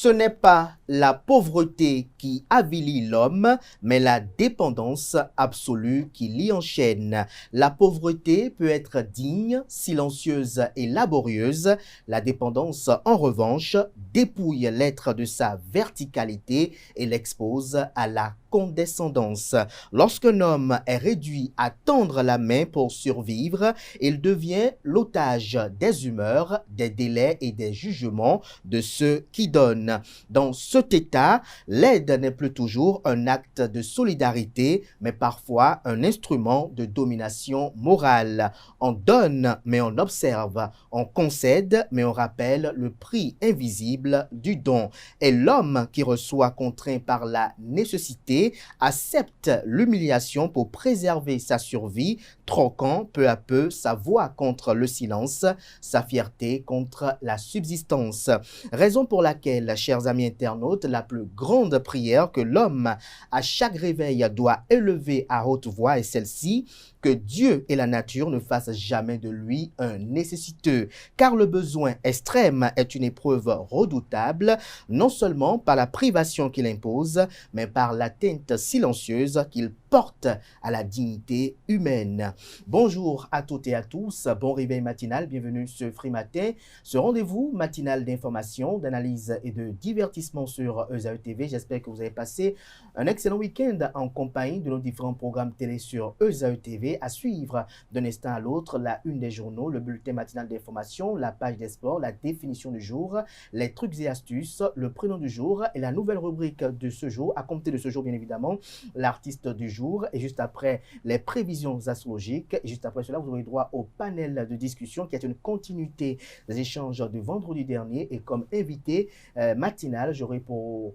Ce n'est pas la pauvreté qui avilit l'homme, mais la dépendance absolue qui l'y enchaîne. La pauvreté peut être digne, silencieuse et laborieuse. La dépendance, en revanche, dépouille l'être de sa verticalité et l'expose à la condescendance. Lorsqu'un homme est réduit à tendre la main pour survivre, il devient l'otage des humeurs, des délais et des jugements de ceux qui donnent. Dans cet état, l'aide n'est plus toujours un acte de solidarité, mais parfois un instrument de domination morale. On donne, mais on observe. On concède, mais on rappelle le prix invisible du don. Et l'homme qui reçoit contraint par la nécessité accepte l'humiliation pour préserver sa survie, troquant peu à peu sa voix contre le silence, sa fierté contre la subsistance. Raison pour laquelle, chers amis internautes, la plus grande prière que l'homme à chaque réveil doit élever à haute voix est celle-ci: que Dieu et la nature ne fassent jamais de lui un nécessiteux, car le besoin extrême est une épreuve redoutable, non seulement par la privation qu'il impose, mais par l'atteinte silencieuse qu'il porte à la dignité humaine. Bonjour à toutes et à tous, bon réveil matinal, bienvenue sur Free Matin, ce rendez-vous matinal d'information, d'analyse et de divertissement sur ESAE TV. J'espère que vous avez passé un excellent week-end en compagnie de nos différents programmes télé sur ESAE TV. À suivre d'un instant à l'autre la une des journaux, le bulletin matinal d'information, la page des sports, la définition du jour, les trucs et astuces, le prénom du jour et la nouvelle rubrique de ce jour, à compter de ce jour bien évidemment, l'artiste du jour, et juste après les prévisions astrologiques. Et juste après cela, vous aurez droit au panel de discussion qui est une continuité des échanges de vendredi dernier, et comme invité matinal, j'aurai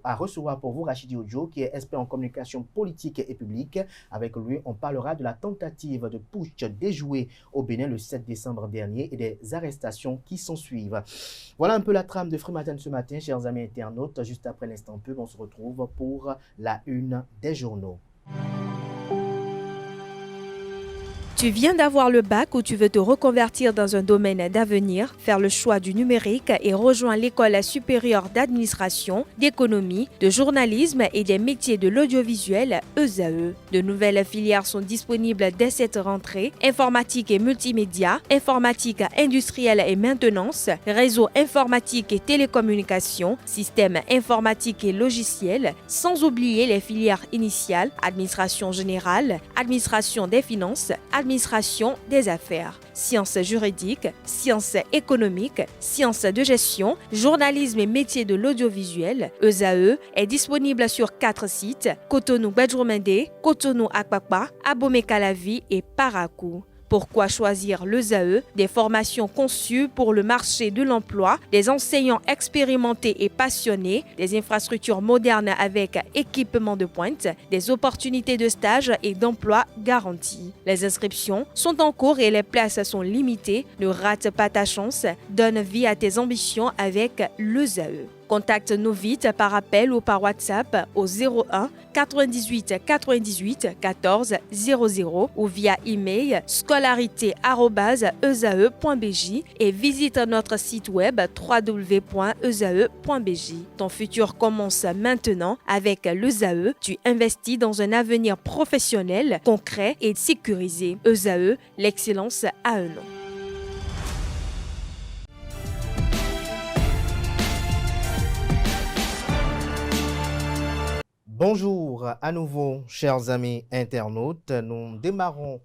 à recevoir pour vous Rachidi Ojo, qui est expert en communication politique et publique. Avec lui, on parlera de la tentative de putsch déjouée au Bénin le 7 décembre dernier et des arrestations qui s'en suivent. Voilà un peu la trame de Free Matin ce matin, chers amis internautes. Juste après l'instant pub, on se retrouve pour la une des journaux. Tu viens d'avoir le bac ou tu veux te reconvertir dans un domaine d'avenir, faire le choix du numérique et rejoindre l'école supérieure d'administration, d'économie, de journalisme et des métiers de l'audiovisuel ESAE. De nouvelles filières sont disponibles dès cette rentrée: informatique et multimédia, informatique industrielle et maintenance, réseau informatique et télécommunications, système informatique et logiciel, sans oublier les filières initiales: administration générale, administration des finances, administration des affaires, sciences juridiques, sciences économiques, sciences de gestion, journalisme et métiers de l'audiovisuel. ESAE est disponible sur 4 sites: Cotonou-Badjoumendé, Cotonou-Akpakpa, Abomey-Calavi et Parakou. Pourquoi choisir l'ESAE? Des formations conçues pour le marché de l'emploi, des enseignants expérimentés et passionnés, des infrastructures modernes avec équipement de pointe, des opportunités de stage et d'emploi garanties. Les inscriptions sont en cours et les places sont limitées. Ne rate pas ta chance, donne vie à tes ambitions avec l'ESAE. Contacte-nous vite par appel ou par WhatsApp au 01 98 98 14 00 ou via email scolarité@esae.bj et visite notre site web www.esae.bj. Ton futur commence maintenant avec l'ESAE. Tu investis dans un avenir professionnel, concret et sécurisé. ESAE, l'excellence à un nom. Bonjour à nouveau, chers amis internautes. Nous démarrons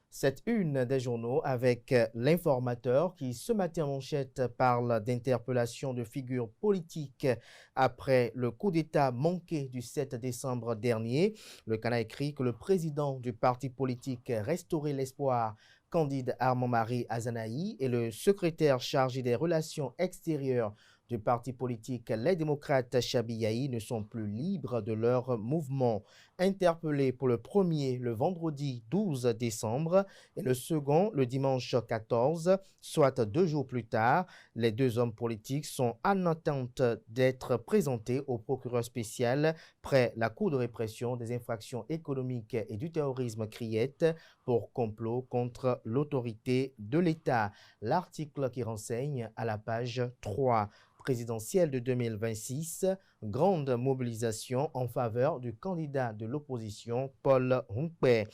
cette une des journaux avec l'informateur qui, ce matin en manchette, parle d'interpellation de figures politiques après le coup d'État manqué du 7 décembre dernier. Le Canard écrit que le président du parti politique Restaurer l'Espoir, Candide Armand-Marie Azanaï, et le secrétaire chargé des relations extérieures du parti politique Les Démocrates Chabiaï ne sont plus libres de leur mouvement. interpellés pour le premier le vendredi 12 décembre et le second le dimanche 14, soit 2 jours plus tard. Les deux hommes politiques sont en attente d'être présentés au procureur spécial près la Cour de répression des infractions économiques et du terrorisme CRIET pour complot contre l'autorité de l'État. L'article qui renseigne à la page 3. Présidentielle de 2026, grande mobilisation en faveur du candidat de l'opposition Paul Humpé.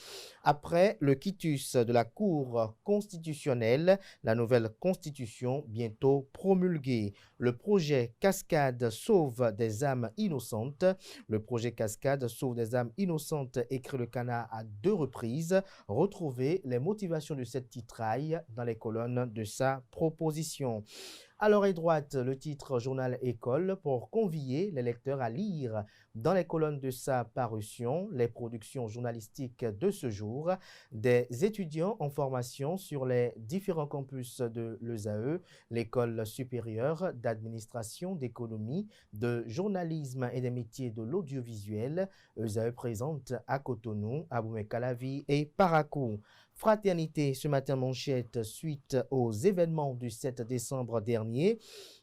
Après le quitus de la Cour constitutionnelle, la nouvelle constitution bientôt promulguée. Le projet Cascade sauve des âmes innocentes. Le projet Cascade sauve des âmes innocentes, écrit le Canard à 2 reprises. Retrouvez les motivations de cette titraille dans les colonnes de sa proposition. À l'oreille droite, le titre Journal École pour convier les lecteurs à lire dans les colonnes de sa parution les productions journalistiques de ce jour des étudiants en formation sur les différents campus de l'ESAE, l'École supérieure d'administration, d'économie, de journalisme et des métiers de l'audiovisuel. ESAE présente à Cotonou, à Boumé-Calavi et Parakou. Fraternité, ce matin manchette, suite aux événements du 7 décembre dernier.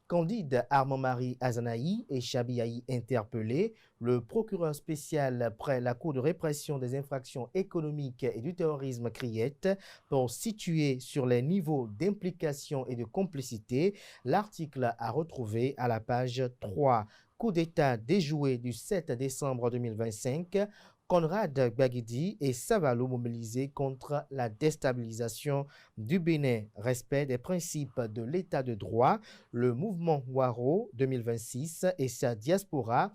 Candide Armand-Marie Azanaï et Chabiaï interpellés. Le procureur spécial près la Cour de répression des infractions économiques et du terrorisme CRIET pour situer sur les niveaux d'implication et de complicité. L'article à retrouver à la page 3. Coup d'État déjoué du 7 décembre 2025. Conrad Gbagidi et Savalou mobilisés contre la déstabilisation du Bénin. Respect des principes de l'état de droit. Le mouvement Waro 2026 et sa diaspora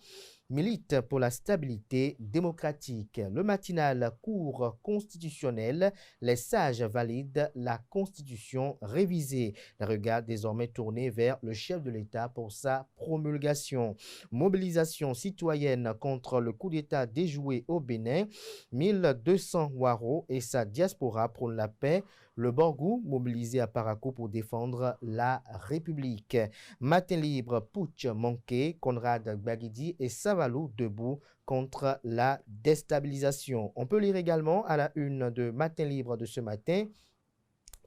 milite pour la stabilité démocratique. Le matinal Cour constitutionnelle, les sages valident la constitution révisée. Le regard désormais tourné vers le chef de l'État pour sa promulgation. Mobilisation citoyenne contre le coup d'État déjoué au Bénin. 1200 Waro et sa diaspora prônent la paix. Le Borgou mobilisé à Parakou pour défendre la République. Matin libre, putsch manqué, Conrad Gbagidi et Savalou debout contre la déstabilisation. On peut lire également à la une de Matin libre de ce matin.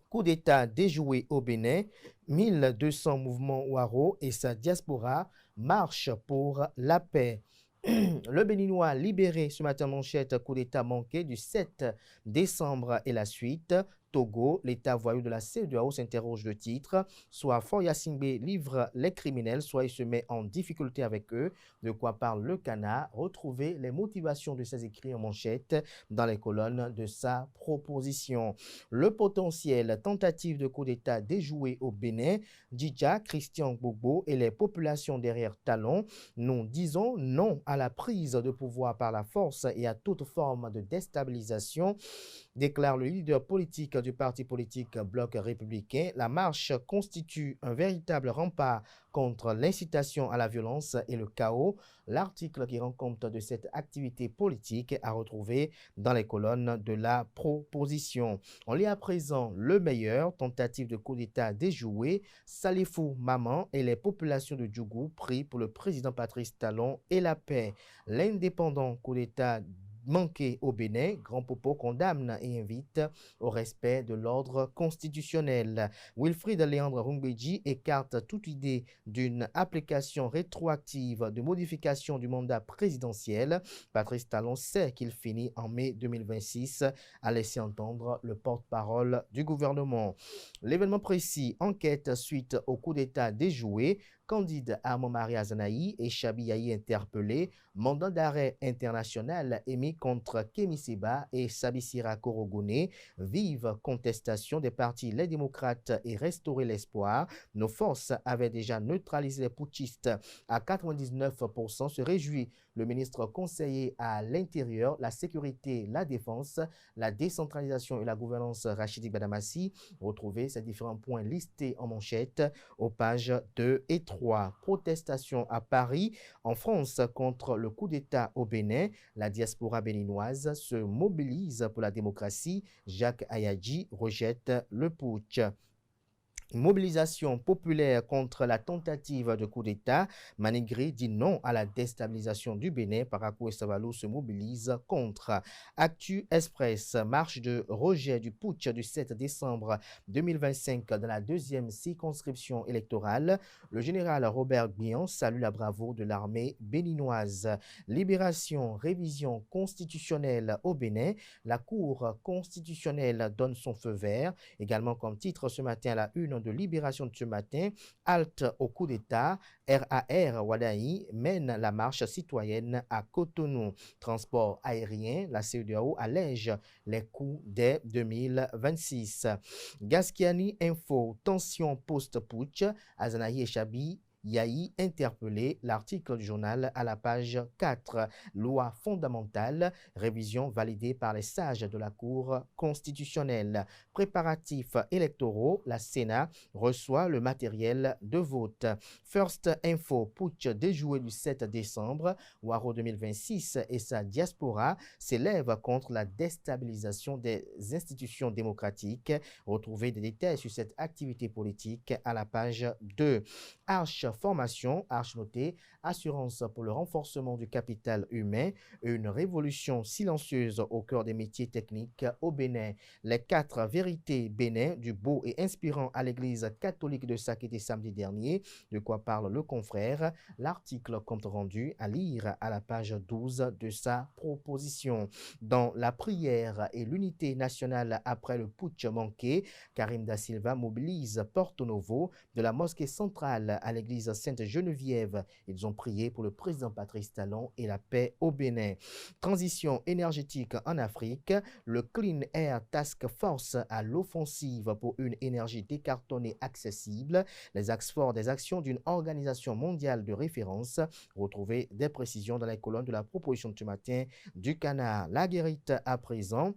Coup d'État déjoué au Bénin, 1200 mouvements Waro et sa diaspora marchent pour la paix. Le Béninois libéré ce matin manchette, coup d'État manqué du 7 décembre et la suite. Togo, l'État voyou de la CEDEAO s'interroge le titre. Soit Faure Gnassingbé livre les criminels, soit il se met en difficulté avec eux. De quoi parle le Canard? Retrouvez les motivations de ses écrits en manchette dans les colonnes de sa proposition. Le potentiel tentative de coup d'État déjoué au Bénin. Djidja, Christian Gbagbo et les populations derrière Talon. Nous disons non à la prise de pouvoir par la force et à toute forme de déstabilisation, déclare le leader politique du parti politique Bloc républicain. La marche constitue un véritable rempart contre l'incitation à la violence et le chaos. L'article qui rend compte de cette activité politique à retrouver dans les colonnes de la proposition. On lit à présent le meilleur, tentative de coup d'État déjoué, Salifou Maman et les populations de Djougou prient pour le président Patrice Talon et la paix. L'indépendant coup d'État manqué au Bénin, Grand Popo condamne et invite au respect de l'ordre constitutionnel. Wilfried Léandre Rungbeji écarte toute idée d'une application rétroactive de modification du mandat présidentiel. Patrice Talon sait qu'il finit en mai 2026, a laissé entendre le porte-parole du gouvernement. L'événement précis, enquête suite au coup d'État déjoué, Candide Armand-Marie Azanaï et Chabiaï interpellés, mandat d'arrêt international émis contre Kémy Séba et Sabissira Korogouné, vive contestation des partis Les Démocrates et Restaurer l'Espoir. Nos forces avaient déjà neutralisé les putschistes à 99%, se réjouit le ministre conseiller à l'Intérieur, la Sécurité, la Défense, la décentralisation et la gouvernance Rachidi Badamassi. Retrouvez ces différents points listés en manchette aux pages 2 et 3. Protestation à Paris, en France, contre le coup d'État au Bénin. La diaspora béninoise se mobilise pour la démocratie. Jacques Ayadji rejette le putsch. Mobilisation populaire contre la tentative de coup d'État. Manigri dit non à la déstabilisation du Bénin. Parakou et Savalou se mobilisent contre. Actu Express, marche de rejet du putsch du 7 décembre 2025 dans la deuxième circonscription électorale. Le général Robert Guion salue la bravoure de l'armée béninoise. Libération, révision constitutionnelle au Bénin. La Cour constitutionnelle donne son feu vert. Également comme titre ce matin à la une de Libération de ce matin, halte au coup d'État, RAR Wadaï mène la marche citoyenne à Cotonou. Transport aérien, la CEDEAO allège les coûts dès 2026. Gaskiani Info, tension post-putsch, Azanahi et Chabi Yahi interpellé, l'article du journal à la page 4. Loi fondamentale, révision validée par les sages de la Cour constitutionnelle. Préparatifs électoraux, la Sénat reçoit le matériel de vote. First Info, putsch déjoué du 7 décembre, Waro 2026 et sa diaspora s'élèvent contre la déstabilisation des institutions démocratiques. Retrouvez des détails sur cette activité politique à la page 2. Arche formation, Arche notée, assurance pour le renforcement du capital humain, une révolution silencieuse au cœur des métiers techniques au Bénin. Les 4 vérités Bénin, du beau et inspirant à l'église catholique de Sakété samedi dernier, de quoi parle le confrère. L'article compte rendu à lire à la page 12 de sa proposition. Dans la prière et l'unité nationale après le putsch manqué, Karim Da Silva mobilise Porto Novo de la mosquée centrale à l'église Sainte-Geneviève. Ils ont prié pour le président Patrice Talon et la paix au Bénin. Transition énergétique en Afrique, le Clean Air Task Force à l'offensive pour une énergie décartonnée accessible. Les axes forts des actions d'une organisation mondiale de référence. Retrouvez des précisions dans les colonnes de la proposition de ce matin du Canard. La guérite à présent.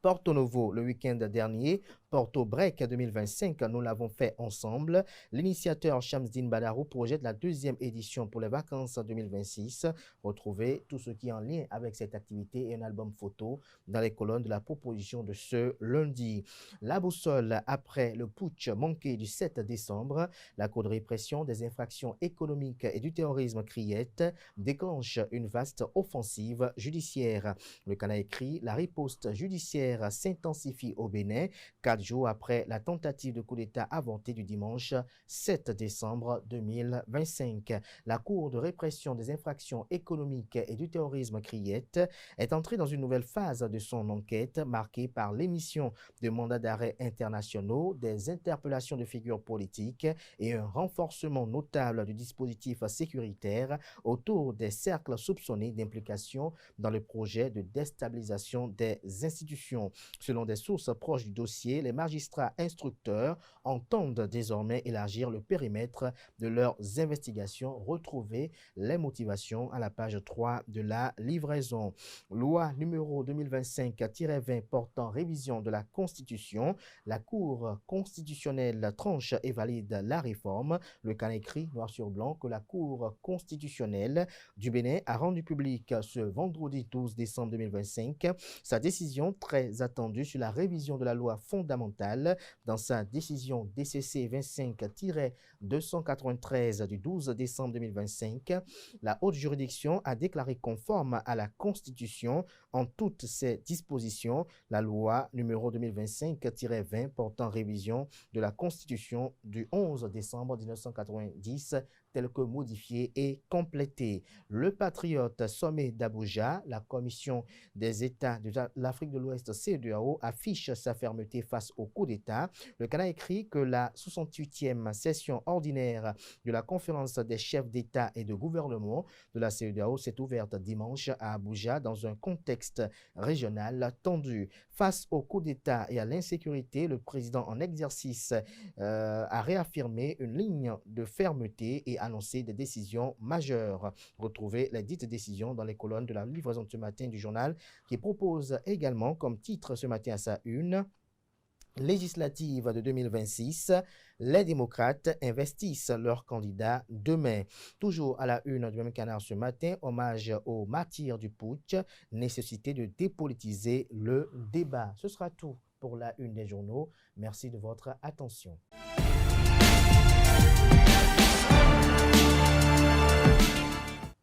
Porto Novo le week-end dernier, Porto Break 2025, nous l'avons fait ensemble. L'initiateur Shamsdin Badarou projette la deuxième édition pour les vacances 2026. Retrouvez tout ce qui est en lien avec cette activité et un album photo dans les colonnes de la proposition de ce lundi. La boussole après le putsch manqué du 7 décembre, la Cour de répression des infractions économiques et du terrorisme Criette déclenche une vaste offensive judiciaire. Le Canada écrit la riposte judiciaire s'intensifie au Bénin, 4 jours après la tentative de coup d'État inventée du dimanche 7 décembre 2025. La Cour de répression des infractions économiques et du terrorisme Criette est entrée dans une nouvelle phase de son enquête marquée par l'émission de mandats d'arrêt internationaux, des interpellations de figures politiques et un renforcement notable du dispositif sécuritaire autour des cercles soupçonnés d'implication dans le projet de déstabilisation des institutions. Selon des sources proches du dossier, les magistrats instructeurs entendent désormais élargir le périmètre de leurs investigations. Retrouvez les motivations à la page 3 de la livraison. Loi numéro 2025-20 portant révision de la Constitution. La Cour constitutionnelle tranche et valide la réforme. Le Canada écrit noir sur blanc que la Cour constitutionnelle du Bénin a rendu public ce vendredi 12 décembre 2025 sa décision très attendue sur la révision de la loi fondamentale. Dans sa décision DCC 25-293 du 12 décembre 2025, la haute juridiction a déclaré conforme à la Constitution en toutes ses dispositions la loi numéro 2025-20 portant révision de la Constitution du 11 décembre 1990 telle que modifiée et complétée. Le Patriote, sommet d'Abuja, la Commission des États de l'Afrique de l'Ouest CEDEAO affiche sa fermeté face au coup d'État. Le Canada écrit que la 68e session ordinaire de la conférence des chefs d'État et de gouvernement de la CEDEAO s'est ouverte dimanche à Abuja dans un contexte régional tendu. Face au coup d'État et à l'insécurité, le président en exercice a réaffirmé une ligne de fermeté et annoncé des décisions majeures. Retrouvez les dites décisions dans les colonnes de la livraison de ce matin du journal qui propose également comme titre ce matin à sa une législative de 2026, les démocrates investissent leurs candidats demain. Toujours à la une du même Canard ce matin, hommage aux martyrs du putsch, nécessité de dépolitiser le débat. Ce sera tout. pour la une des journaux. Merci de votre attention.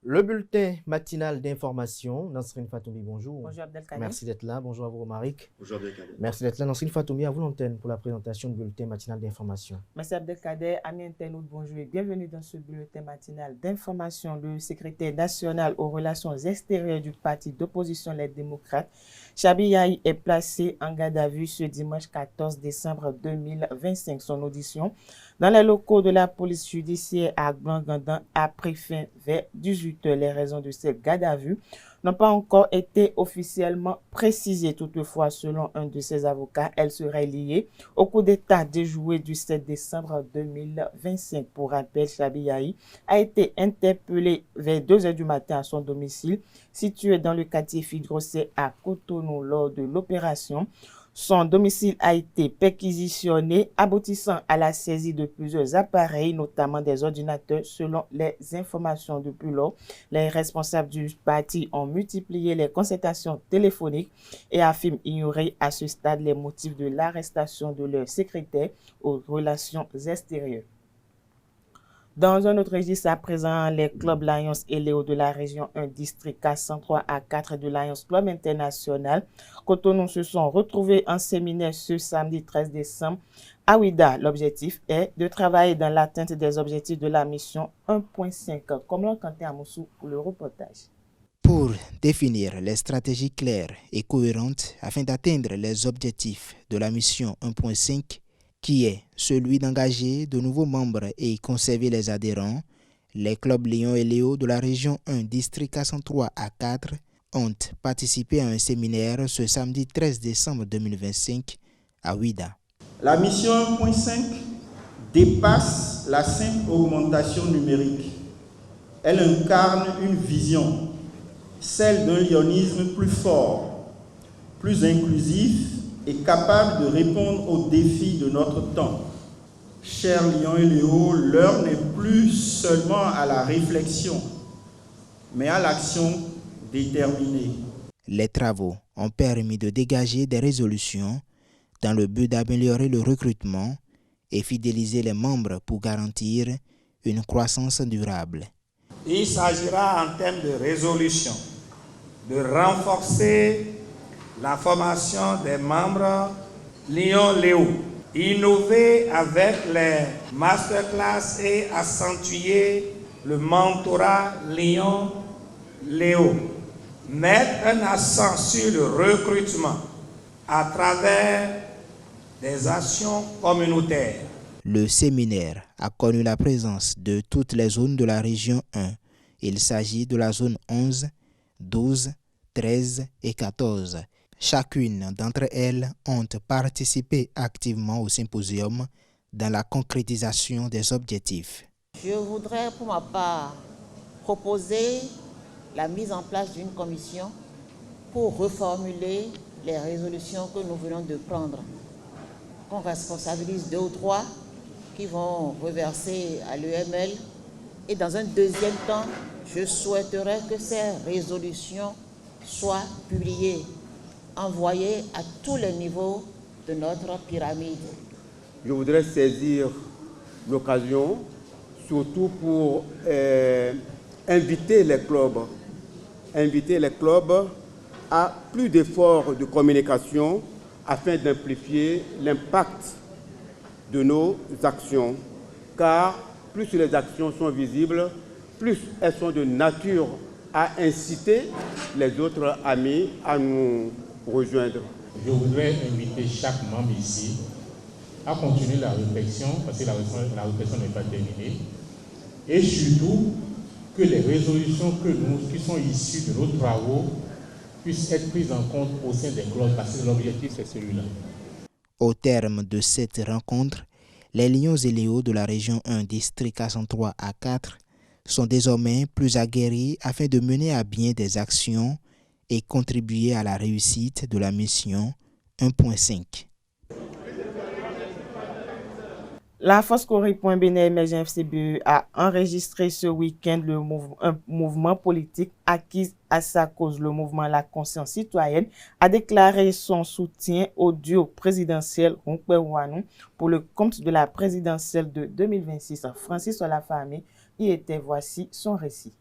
Le bulletin matinal d'information. Nasrine Fatoumi, bonjour. Bonjour Abdelkader. Merci d'être là. Bonjour à vous, Romaric. Bonjour Abdelkader. Merci d'être là. Nasrine Fatoumi, à vous l'antenne pour la présentation du bulletin matinal d'information. Merci Abdelkader. Amis internautes, bonjour et bienvenue dans ce bulletin matinal d'information. Le secrétaire national aux relations extérieures du parti d'opposition Les Démocrates, Chabi Yahi, est placé en garde à vue ce dimanche 14 décembre 2025. Son audition dans les locaux de la police judiciaire à Glangandan a pris fin vers 18h. Les raisons de cette garde à vue n'ont pas encore été officiellement précisées. Toutefois, selon un de ses avocats, elle serait liée au coup d'État déjoué du 7 décembre 2025. Pour rappel, Chabi Yahi a été interpellé vers 2h du matin à son domicile, situé dans le quartier Fidrosé à Cotonou lors de l'opération. Son domicile a été perquisitionné, aboutissant à la saisie de plusieurs appareils, notamment des ordinateurs, selon les informations depuis lors. Les responsables du parti ont multiplié les consultations téléphoniques et affirment ignorer à ce stade les motifs de l'arrestation de leur secrétaire aux relations extérieures. Dans un autre registre, à présent, les clubs Lions et Léo de la région 1, district K103 à 4 de Lions Club International Cotonou se sont retrouvés en séminaire ce samedi 13 décembre à Ouida. L'objectif est de travailler dans l'atteinte des objectifs de la mission 1.5. Comme l'on cantait à Moussou pour le reportage. Pour définir les stratégies claires et cohérentes afin d'atteindre les objectifs de la mission 1.5, qui est celui d'engager de nouveaux membres et conserver les adhérents, les clubs Lion et Léo de la région 1, district K103 à 4, ont participé à un séminaire ce samedi 13 décembre 2025 à Ouida. La mission 1.5 dépasse la simple augmentation numérique. Elle incarne une vision, celle d'un lionisme plus fort, plus inclusif et capable de répondre aux défis de notre temps. Chers Lions et Léo, l'heure n'est plus seulement à la réflexion, mais à l'action déterminée. Les travaux ont permis de dégager des résolutions dans le but d'améliorer le recrutement et fidéliser les membres pour garantir une croissance durable. Il s'agira en termes de résolution de renforcer la formation des membres Lion-Léo, innover avec les masterclass et accentuer le mentorat Lion-Léo, mettre un accent sur le recrutement à travers des actions communautaires. Le séminaire a connu la présence de toutes les zones de la région 1. Il s'agit de la zone 11, 12, 13 et 14. Chacune d'entre elles ont participé activement au symposium dans la concrétisation des objectifs. Je voudrais pour ma part proposer la mise en place d'une commission pour reformuler les résolutions que nous venons de prendre. Qu'on responsabilise 2 ou 3 qui vont reverser à l'UML. Et dans un deuxième temps, je souhaiterais que ces résolutions soient publiées, envoyées à tous les niveaux de notre pyramide. Je voudrais saisir l'occasion, surtout pour inviter les clubs à plus d'efforts de communication afin d'amplifier l'impact de nos actions. Car plus les actions sont visibles, plus elles sont de nature à inciter les autres amis à nous rejoindre. Je voudrais inviter chaque membre ici à continuer la réflexion, parce que la réflexion n'est pas terminée, et surtout que les résolutions qui sont issues de nos travaux puissent être prises en compte au sein des clubs, parce que l'objectif c'est celui-là. Au terme de cette rencontre, les Lions et Léo de la région 1, district K103 à 4, sont désormais plus aguerris afin de mener à bien des actions et contribuer à la réussite de la mission 1.5. La Foscori.Bénin Émergent FCBE a enregistré ce week-end un mouvement politique à sa cause. Le mouvement La Conscience Citoyenne a déclaré son soutien au duo présidentiel Humpé-Ouanou pour le compte de la présidentielle de 2026. Francis Olafamé y était, voici son récit.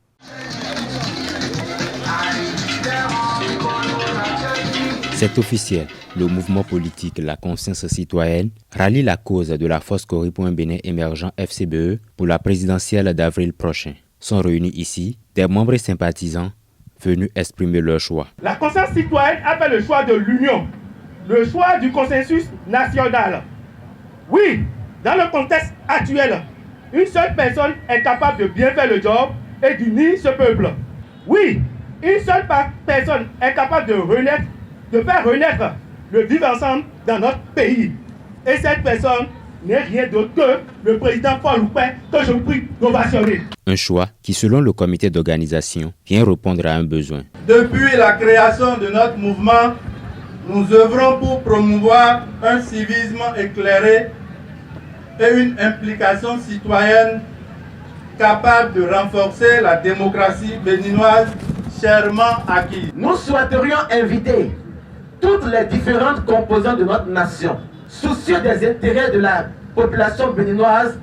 C'est officiel, le mouvement politique La Conscience Citoyenne rallie la cause de la Foscori pour un Bénin émergent FCBE pour la présidentielle d'avril prochain. Sont réunis ici des membres et sympathisants venus exprimer leur choix. La Conscience Citoyenne a fait le choix de l'union, le choix du consensus national. Oui, dans le contexte actuel, une seule personne est capable de bien faire le job et d'unir ce peuple. Oui, une seule personne est capable de faire renaître le vivre ensemble dans notre pays. Et cette personne n'est rien d'autre que le président Paul Humpé, que je vous prie d'ovationner. Un choix qui, selon le comité d'organisation, vient répondre à un besoin. Depuis la création de notre mouvement, nous œuvrons pour promouvoir un civisme éclairé et une implication citoyenne capable de renforcer la démocratie béninoise chèrement acquise. Nous souhaiterions inviter toutes les différentes composantes de notre nation, soucieux des intérêts de la population béninoise,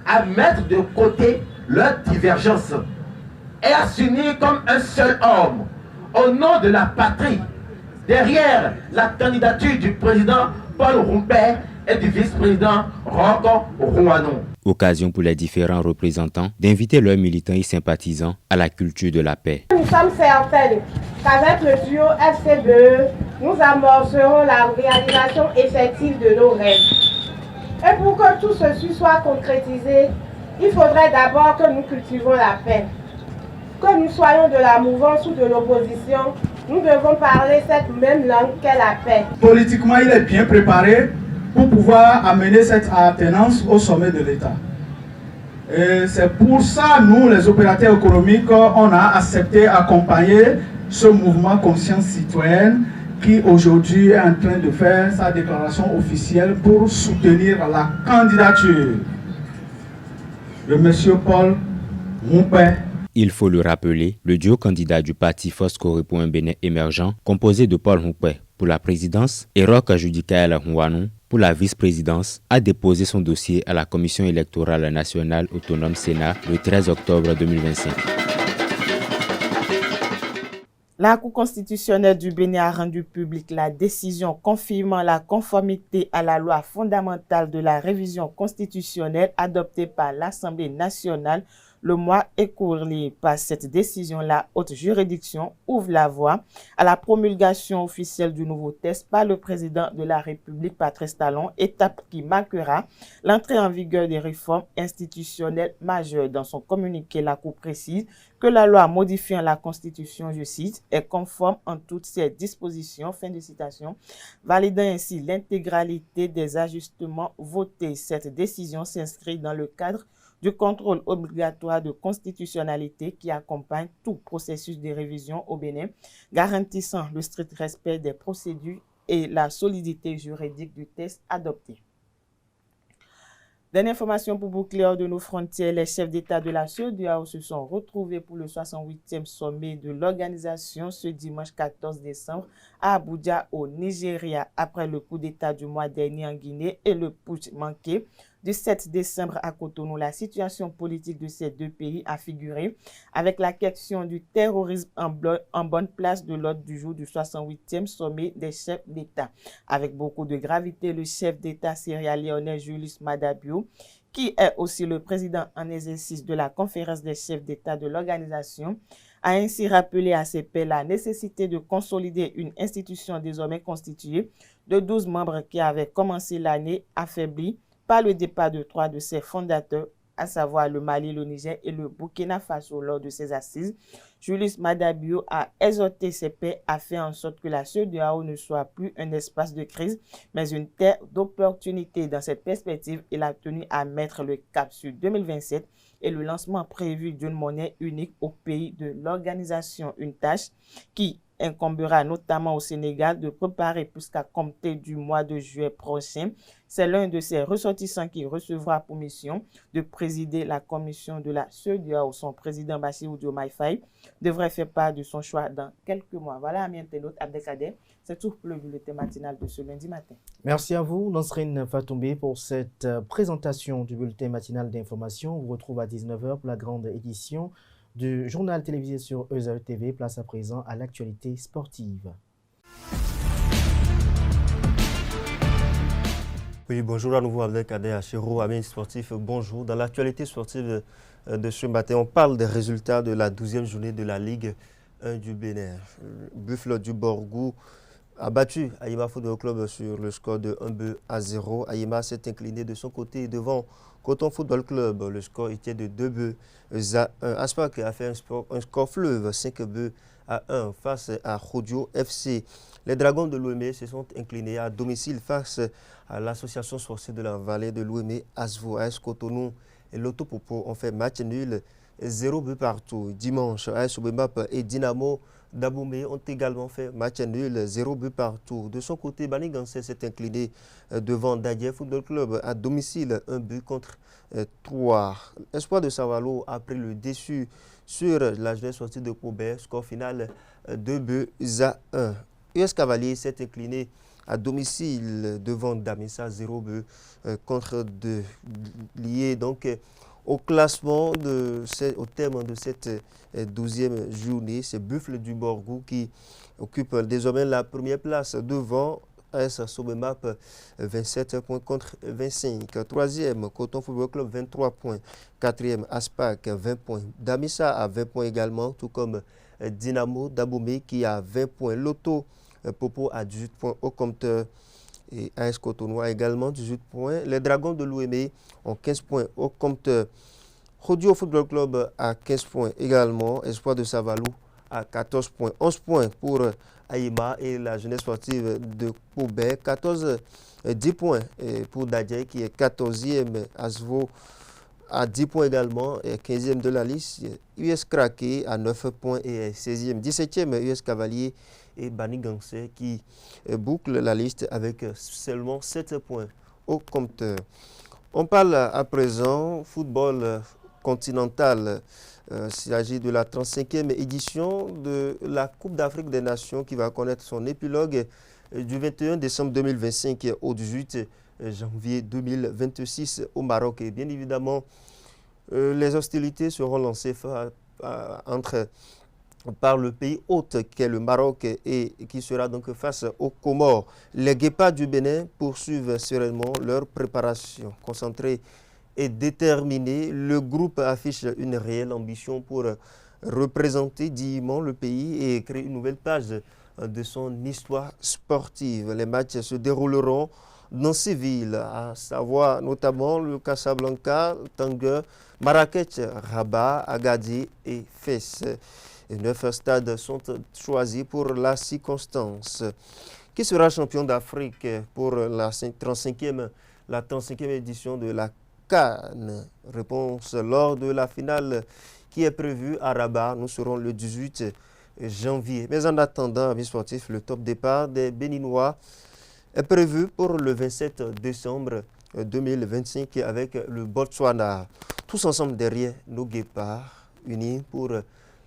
à mettre de côté leurs divergences et à s'unir comme un seul homme au nom de la patrie, derrière la candidature du président Paul Humpé et du vice-président Roch Ouanou. Occasion pour les différents représentants d'inviter leurs militants et sympathisants à la culture de la paix. Nous sommes certaines qu'avec le duo FCBE, nous amorcerons la réalisation effective de nos rêves. Et pour que tout ceci soit concrétisé, il faudrait d'abord que nous cultivons la paix. Que nous soyons de la mouvance ou de l'opposition, nous devons parler cette même langue qu'est la paix. Politiquement, il est bien préparé pour pouvoir amener cette alternance au sommet de l'État. Et c'est pour ça, nous, les opérateurs économiques, on a accepté d'accompagner ce mouvement Conscience Citoyenne qui aujourd'hui est en train de faire sa déclaration officielle pour soutenir la candidature de M. Paul Humpé. Il faut le rappeler, le duo candidat du parti Foscori pour un Bénin émergent, composé de Paul Humpé pour la présidence et Roch Judicaël Ouanou pour la vice-présidence, a déposé son dossier à la Commission électorale nationale autonome Sénat le 13 octobre 2025. La Cour constitutionnelle du Bénin a rendu publique la décision confirmant la conformité à la loi fondamentale de la révision constitutionnelle adoptée par l'Assemblée nationale le mois écoulé. Par cette décision, la haute juridiction ouvre la voie à la promulgation officielle du nouveau texte par le président de la République, Patrice Talon, étape qui marquera l'entrée en vigueur des réformes institutionnelles majeures. Dans son communiqué, la Cour précise que la loi modifiant la Constitution, je cite, est conforme en toutes ses dispositions, fin de citation, validant ainsi l'intégralité des ajustements votés. Cette décision s'inscrit dans le cadre du contrôle obligatoire de constitutionnalité qui accompagne tout processus de révision au Bénin, garantissant le strict respect des procédures et la solidité juridique du texte adopté. Dernière information pour boucler hors de nos frontières, les chefs d'État de la CEDEAO se sont retrouvés pour le 68e sommet de l'organisation ce dimanche 14 décembre à Abuja au Nigeria, après le coup d'État du mois dernier en Guinée et le putsch manqué du 7 décembre à Cotonou. La situation politique de ces deux pays a figuré avec la question du terrorisme en bonne place de l'ordre du jour du 68e sommet des chefs d'État. Avec beaucoup de gravité, le chef d'État sierra-léonais Julius Maada Bio, qui est aussi le président en exercice de la conférence des chefs d'État de l'organisation, a ainsi rappelé à ses pairs la nécessité de consolider une institution désormais constituée de 12 membres qui avait commencé l'année affaiblie par le départ de 3 de ses fondateurs, à savoir le Mali, le Niger et le Burkina Faso lors de ses assises. Julius Maada Bio a exhorté ses pairs à faire en sorte que la CEDEAO ne soit plus un espace de crise, mais une terre d'opportunité. Dans cette perspective, il a tenu à mettre le cap sur 2027 et le lancement prévu d'une monnaie unique au pays de l'organisation, une tâche qui incombera notamment au Sénégal de préparer puisqu'à compter du mois de juillet prochain. C'est l'un de ses ressortissants qui recevra pour mission de présider la commission de la CEDEAO. Son président Bassirou Diomaye Faye devrait faire part de son choix dans quelques mois. Voilà, amis internautes, Abdelkader, c'est tout pour le bulletin matinal de ce lundi matin. Merci à vous, Nansrine Fatoumbi, pour cette présentation du bulletin matinal d'information. On vous retrouve à 19h pour la grande édition du journal télévisé sur ESAE TV. Place à présent à l'actualité sportive. Oui, bonjour à nouveau Abdelkader Achero, amis sportifs, bonjour. Dans l'actualité sportive de ce matin, on parle des résultats de la 12e journée de la Ligue 1 du Bénin. Buffle du Borgou a battu Aïma Football Club sur le score de 1-0. Aïma s'est incliné de son côté devant Coton Football Club. Le score était de 2-1. Aspak a fait un score fleuve, 5-1 face à Rodio FC. Les Dragons de l'Ouémé se sont inclinés à domicile face à l'association sportive de la vallée de l'Ouémé, ASVO. AS Cotonou et Loto Popo ont fait match nul, 0 but partout. Dimanche, AS Obemap et Dynamo d'Aboumé ont également fait match nul, 0 but partout. De son côté, Bani Gansé s'est incliné devant Dadje Football Club à domicile, 1 but contre 3. Espoir de Savalo a pris le dessus sur la jeunesse sportive de Kobe, score final 2-1. US Cavalier s'est incliné à domicile devant Damissa, 0 but contre 2. Lié donc au classement, au terme de cette 12e journée, c'est Buffle du Borgou qui occupe désormais la première place devant AS Sobemap, 27 points contre 25. Troisième, Coton Football Club, 23 points. Quatrième, Aspak, 20 points. Damissa a 20 points également, tout comme Dynamo d'Aboumé qui a 20 points. Loto Popo a 18 points au compteur et AS Cotonou a également 18 points. Les Dragons de l'Ouémé ont 15 points au compteur. Rodio Football Club a 15 points également. Espoir de Savalou a 14 points. 11 points pour Aïma et la jeunesse sportive de Koubé. 10 points pour Dadje qui est 14e. Asvo à 10 points également, et 15e de la liste. US Kraké à 9 points et 16e. 17e US Cavalier et Bani Gansé qui boucle la liste avec seulement 7 points au compteur. On parle à présent football continental. Il s'agit de la 35e édition de la Coupe d'Afrique des Nations qui va connaître son épilogue du 21 décembre 2025 au 18 janvier 2026 au Maroc. Et bien évidemment, les hostilités seront lancées par le pays hôte qui est le Maroc et qui sera donc face aux Comores. Les Guépards du Bénin poursuivent sereinement leur préparation. Concentrés et déterminés, le groupe affiche une réelle ambition pour représenter dignement le pays et créer une nouvelle page de son histoire sportive. Les matchs se dérouleront dans ces villes, à savoir notamment le Casablanca, Tanger, Marrakech, Rabat, Agadir et Fès. 9 stades sont choisis pour la circonstance. Qui sera champion d'Afrique pour la 35e édition de la CAN? Réponse lors de la finale qui est prévue à Rabat. Nous serons le 18 janvier. Mais en attendant, amis sportifs, le top départ des Béninois est prévu pour le 27 décembre 2025 avec le Botswana. Tous ensemble derrière nos Guépards, unis pour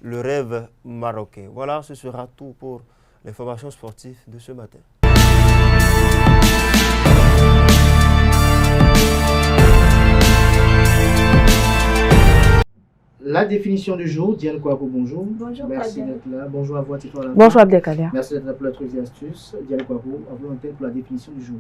le rêve marocain. Voilà, ce sera tout pour l'information sportive de ce matin. La définition du jour, Diane Kouakou, bonjour. Bonjour, merci d'être là. Bonjour à vous, Atifa. Bonjour, Abdelkader. Merci d'être là pour la truc et astuces. Diane Kouakou, à vous l'antenne pour la définition du jour.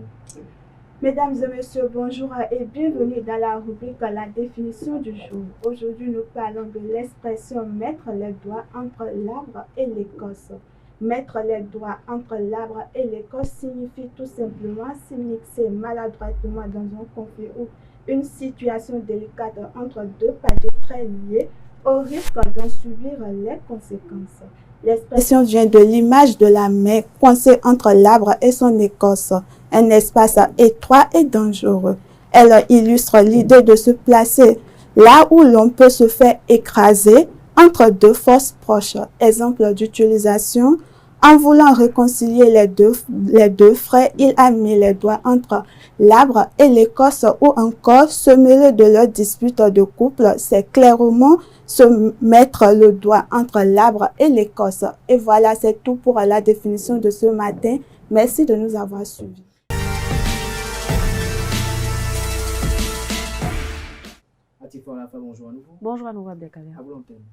Mesdames et messieurs, bonjour et bienvenue dans la rubrique La définition du jour. Aujourd'hui, nous parlons de l'expression mettre les doigts entre l'arbre et l'écorce. Mettre les doigts entre l'arbre et l'écorce signifie tout simplement s'immiscer maladroitement dans un conflit ou une situation délicate entre deux parties très liées au risque d'en subir les conséquences. L'expression vient de l'image de la main coincée entre l'arbre et son écorce, un espace étroit et dangereux. Elle illustre l'idée de se placer là où l'on peut se faire écraser entre deux forces proches. Exemple d'utilisation En voulant réconcilier les deux frères, il a mis les doigts entre l'arbre et l'écorce ou encore se mêler de leur dispute de couple. C'est clairement se mettre le doigt entre l'arbre et l'écorce. Et voilà, c'est tout pour la définition de ce matin. Merci de nous avoir suivis. Bonjour à nouveau. Bonjour à nouveau, Abdelkader.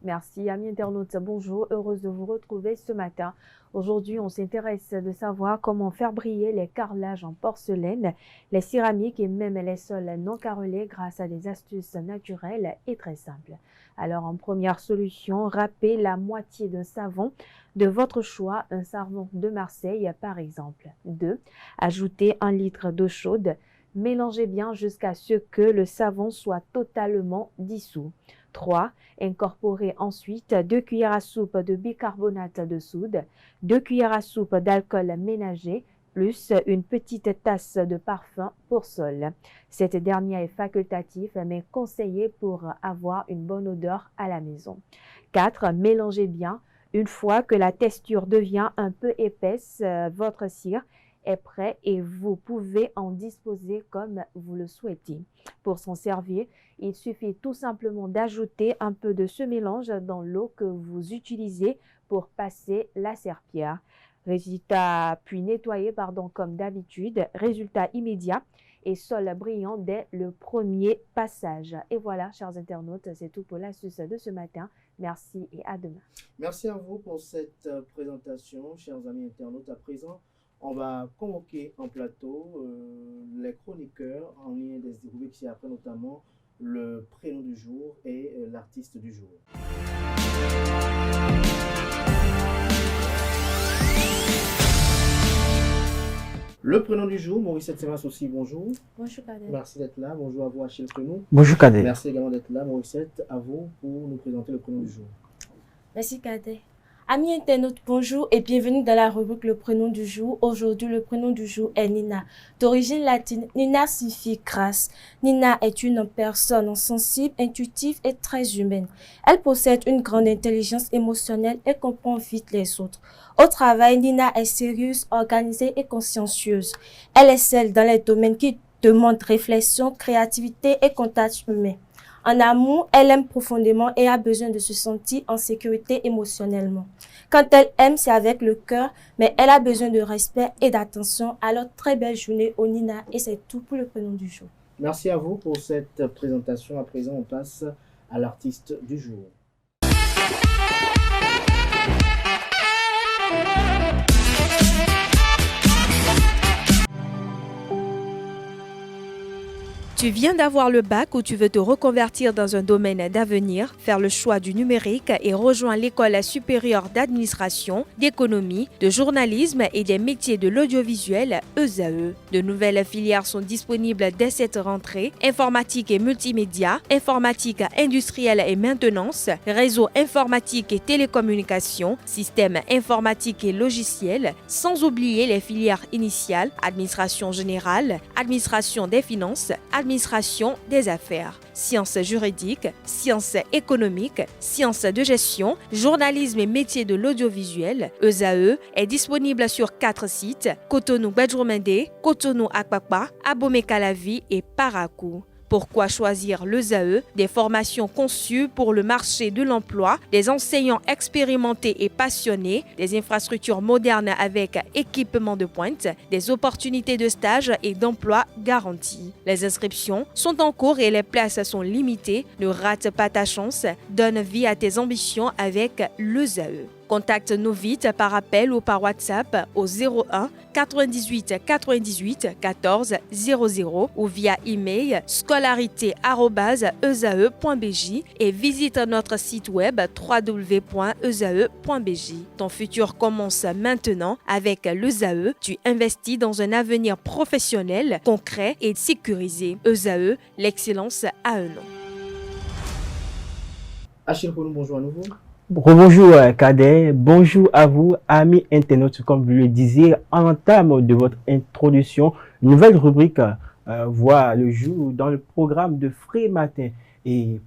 Merci, amis internautes. Bonjour, heureuse de vous retrouver ce matin. Aujourd'hui, on s'intéresse de savoir comment faire briller les carrelages en porcelaine, les céramiques et même les sols non carrelés grâce à des astuces naturelles et très simples. Alors, en première solution, râpez la moitié d'un savon de votre choix, un savon de Marseille par exemple. 2. Ajoutez 1 litre d'eau chaude. Mélangez bien jusqu'à ce que le savon soit totalement dissous. 3. Incorporez ensuite 2 cuillères à soupe de bicarbonate de soude, 2 cuillères à soupe d'alcool ménager, plus une petite tasse de parfum pour sol. Cette dernière est facultative mais conseillée pour avoir une bonne odeur à la maison. 4. Mélangez bien. Une fois que la texture devient un peu épaisse, votre cire est prêt et vous pouvez en disposer comme vous le souhaitez. Pour s'en servir, il suffit tout simplement d'ajouter un peu de ce mélange dans l'eau que vous utilisez pour passer la serpillière. Résultat, puis nettoyer comme d'habitude. Résultat immédiat et sol brillant dès le premier passage. Et voilà, chers internautes, c'est tout pour l'astuce de ce matin. Merci et à demain. Merci à vous pour cette présentation, chers amis internautes. À présent, on va convoquer en plateau les chroniqueurs en lien des rubriques ci-après, notamment le prénom du jour et l'artiste du jour. Le prénom du jour, Maurice Semas aussi, bonjour. Bonjour Kader. Merci d'être là. Bonjour à vous, Achille Prenou. Bonjour Kader. Merci également d'être là, Maurice, à vous pour nous présenter le prénom du jour. Merci Kader. Amis internautes, bonjour et bienvenue dans la rubrique Le prénom du jour. Aujourd'hui, le prénom du jour est Nina. D'origine latine, Nina signifie grâce. Nina est une personne sensible, intuitive et très humaine. Elle possède une grande intelligence émotionnelle et comprend vite les autres. Au travail, Nina est sérieuse, organisée et consciencieuse. Elle excelle dans les domaines qui demandent réflexion, créativité et contact humain. En amour, elle aime profondément et a besoin de se sentir en sécurité émotionnellement. Quand elle aime, c'est avec le cœur, mais elle a besoin de respect et d'attention. Alors, très belle journée au Nina et c'est tout pour le prénom du jour. Merci à vous pour cette présentation. À présent, on passe à l'artiste du jour. Tu viens d'avoir le bac ou tu veux te reconvertir dans un domaine d'avenir, faire le choix du numérique et rejoindre l'école supérieure d'administration, d'économie, de journalisme et des métiers de l'audiovisuel ESAE. De nouvelles filières sont disponibles dès cette rentrée: informatique et multimédia, informatique industrielle et maintenance, réseau informatique et télécommunications, système informatique et logiciel, sans oublier les filières initiales: administration générale, administration des finances, administration des affaires, sciences juridiques, sciences économiques, sciences de gestion, journalisme et métiers de l'audiovisuel. ESAE est disponible sur 4 sites: Cotonou-Badjourmendé, Cotonou-Akpakpa, Abomey-Calavi et Parakou. Pourquoi choisir l'ESAE? Des formations conçues pour le marché de l'emploi, des enseignants expérimentés et passionnés, des infrastructures modernes avec équipement de pointe, des opportunités de stage et d'emploi garanties. Les inscriptions sont en cours et les places sont limitées. Ne rate pas ta chance, donne vie à tes ambitions avec l'ESAE. Contacte-nous vite par appel ou par WhatsApp au 01 98 98 14 00 ou via email scolarité@esae.bj et visite notre site web www.esae.bj. Ton futur commence maintenant avec l'ESAE. Tu investis dans un avenir professionnel, concret et sécurisé. ESAE, l'excellence à un nom. Achille Prenou, bonjour à nouveau. Bonjour Kader, bonjour à vous amis internautes. Comme vous le disiez en entame de votre introduction, une nouvelle rubrique voit le jour dans le programme de Frais Matin. Et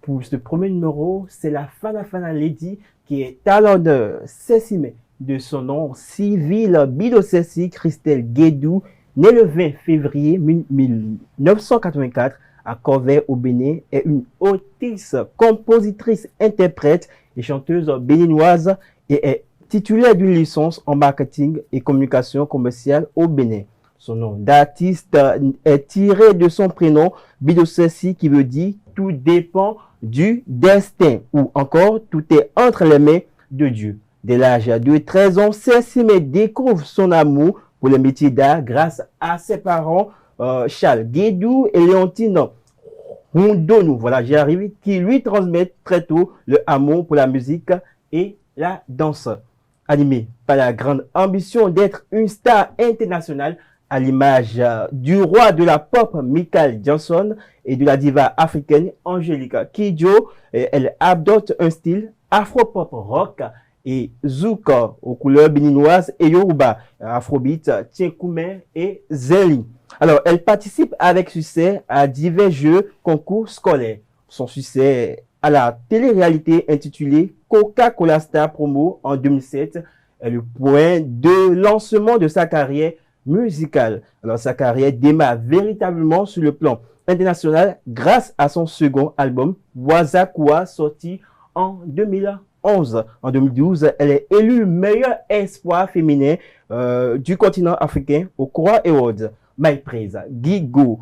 pour ce premier numéro, c'est la Fana Lady qui est à l'ordre. C'est 6 mai. de son nom civil, Bidosesi Christelle Guédou, née le 20 février 1984 à Corvey au Bénin, est une autrice, compositrice, interprète et chanteuse béninoise et est titulaire d'une licence en marketing et communication commerciale au Bénin. Son nom d'artiste est tiré de son prénom Bidosesi qui veut dire « tout dépend du destin » ou encore « tout est entre les mains de Dieu ». Dès l'âge de 13 ans, Cécile découvre son amour pour le métier d'art grâce à ses parents Charles Guédou et Léontine Rondonou, voilà, j'y arrive, qui lui transmettent très tôt le amour pour la musique et la danse. Animée par la grande ambition d'être une star internationale, à l'image du roi de la pop Michael Jackson et de la diva africaine Angelica Kidjo, elle adopte un style afro-pop rock et zouk aux couleurs béninoises et yoruba, afrobeat, tchékoumé et zeli. Alors, elle participe avec succès à divers jeux concours scolaires. Son succès à la télé-réalité intitulée Coca-Cola Star Promo en 2007 est le point de lancement de sa carrière musicale. Alors, sa carrière démarre véritablement sur le plan international grâce à son second album, Wazakua, sorti en 2011. En 2012, elle est élue meilleur espoir féminin du continent africain au Croix Awards. My Praise, Gigo,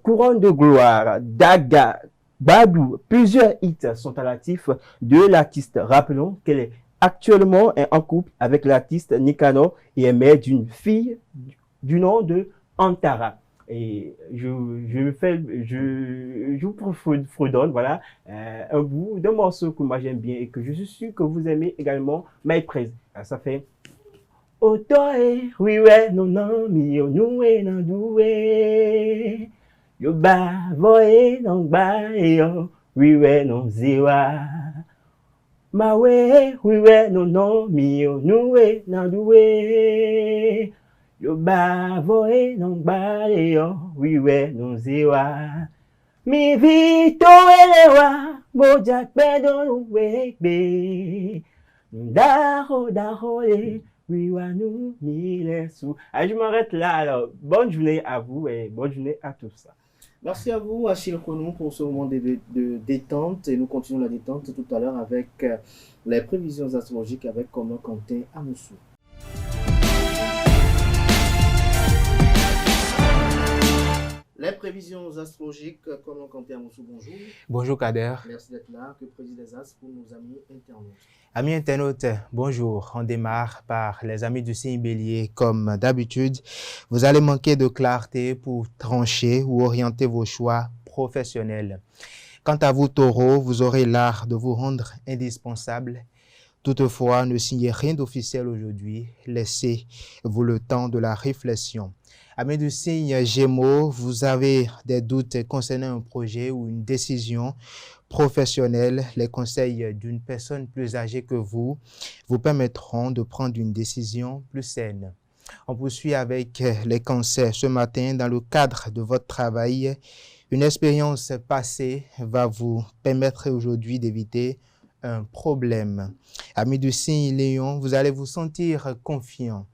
Couronne de Gloire, Daga, Badou, plusieurs hits sont à l'actif de l'artiste. Rappelons qu'elle est actuellement en couple avec l'artiste Nicanor et est mère d'une fille du nom de Antara. Et je vous fredonne, voilà, un bout d'un morceau que moi j'aime bien et que je suis sûr que vous aimez également, My Praise. Ça fait Otoe, oui, ouais, non, non, mi yo noué, nan doué. Yo ba, voé, non, ba, yo, oui, ouais, non, ziwa. Ma we, oui, ouais, non, non, mi yo noué, nan doué. Yo ba, voé, non, ba, yo, oui, ouais, non, ziwa. Mi vito elewa, bojak pedon, we, be. Daho, daho, je m'arrête là. Alors, bonne journée à vous et bonne journée à tous. Merci à vous, Achille Konou, pour ce moment de détente. Et nous continuons la détente tout à l'heure avec les prévisions astrologiques avec Comment Quentin Amoussou. Les prévisions astrologiques, Comment Quentin Amoussou, bonjour. Bonjour Kader. Merci d'être là. Que prédit les astres pour nos amis internautes? Amis internautes, bonjour. On démarre par les amis du signe bélier. Comme d'habitude, vous allez manquer de clarté pour trancher ou orienter vos choix professionnels. Quant à vous, taureau, vous aurez l'art de vous rendre indispensable. Toutefois, ne signez rien d'officiel aujourd'hui. Laissez-vous le temps de la réflexion. Amis du signe Gémeaux, vous avez des doutes concernant un projet ou une décision professionnelle. Les conseils d'une personne plus âgée que vous permettront de prendre une décision plus saine. On poursuit avec les cancers. Ce matin, dans le cadre de votre travail, une expérience passée va vous permettre aujourd'hui d'éviter un problème. Amis du signe Lion, vous allez vous sentir confiant.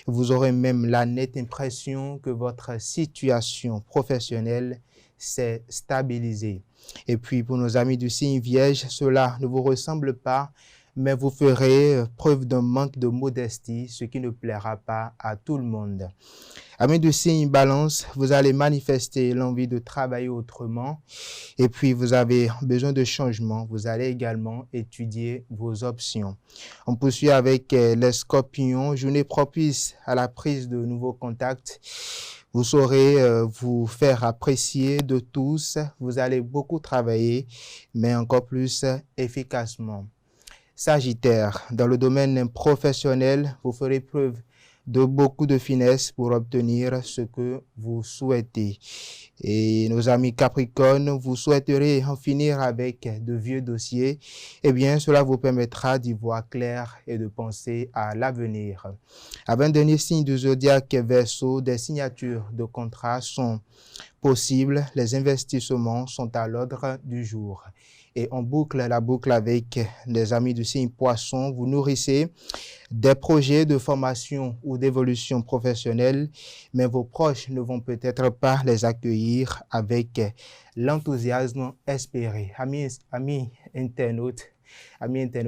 Vous aurez même la nette impression que votre situation professionnelle s'est stabilisée. Et puis pour nos amis du signe Vierge, cela ne vous ressemble pas, mais vous ferez preuve d'un manque de modestie, ce qui ne plaira pas à tout le monde. Amis du signe Balance, vous allez manifester l'envie de travailler autrement et puis vous avez besoin de changement. Vous allez également étudier vos options. On poursuit avec les Scorpions, journée propice à la prise de nouveaux contacts. Vous saurez vous faire apprécier de tous. Vous allez beaucoup travailler, mais encore plus efficacement. Sagittaire, dans le domaine professionnel, vous ferez preuve de beaucoup de finesse pour obtenir ce que vous souhaitez. Et nos amis Capricorne, vous souhaiterez en finir avec de vieux dossiers, eh bien, cela vous permettra d'y voir clair et de penser à l'avenir. Avant-dernier signe du zodiaque Verseau, des signatures de contrats sont possibles, les investissements sont à l'ordre du jour. Et on boucle la boucle avec des amis du signe Poisson. Vous nourrissez des projets de formation ou d'évolution professionnelle, mais vos proches ne vont peut-être pas les accueillir avec l'enthousiasme espéré. Amis internautes,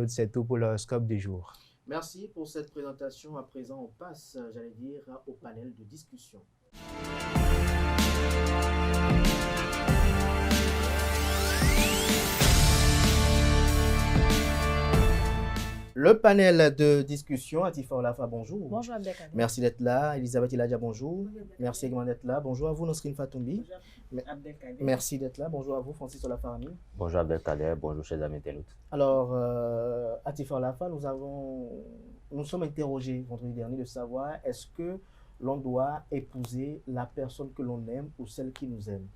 c'est tout pour l'horoscope du jour. Merci pour cette présentation. À présent, on passe, au panel de discussion. Le panel de discussion, Atifa Olafa, bonjour. Bonjour Abdelkader. Merci d'être là. Elisabeth Iladja, bonjour. Merci également d'être là. Bonjour à vous, Nosrine Fatoumbi. Bonjour Abdelkader. Merci d'être là. Bonjour à vous, Francis Olafarami. Bonjour Abdelkader, bonjour chers amis internautes. Alors, Atifa Olafa, nous sommes interrogés vendredi dernier de savoir est-ce que l'on doit épouser la personne que l'on aime ou celle qui nous aime.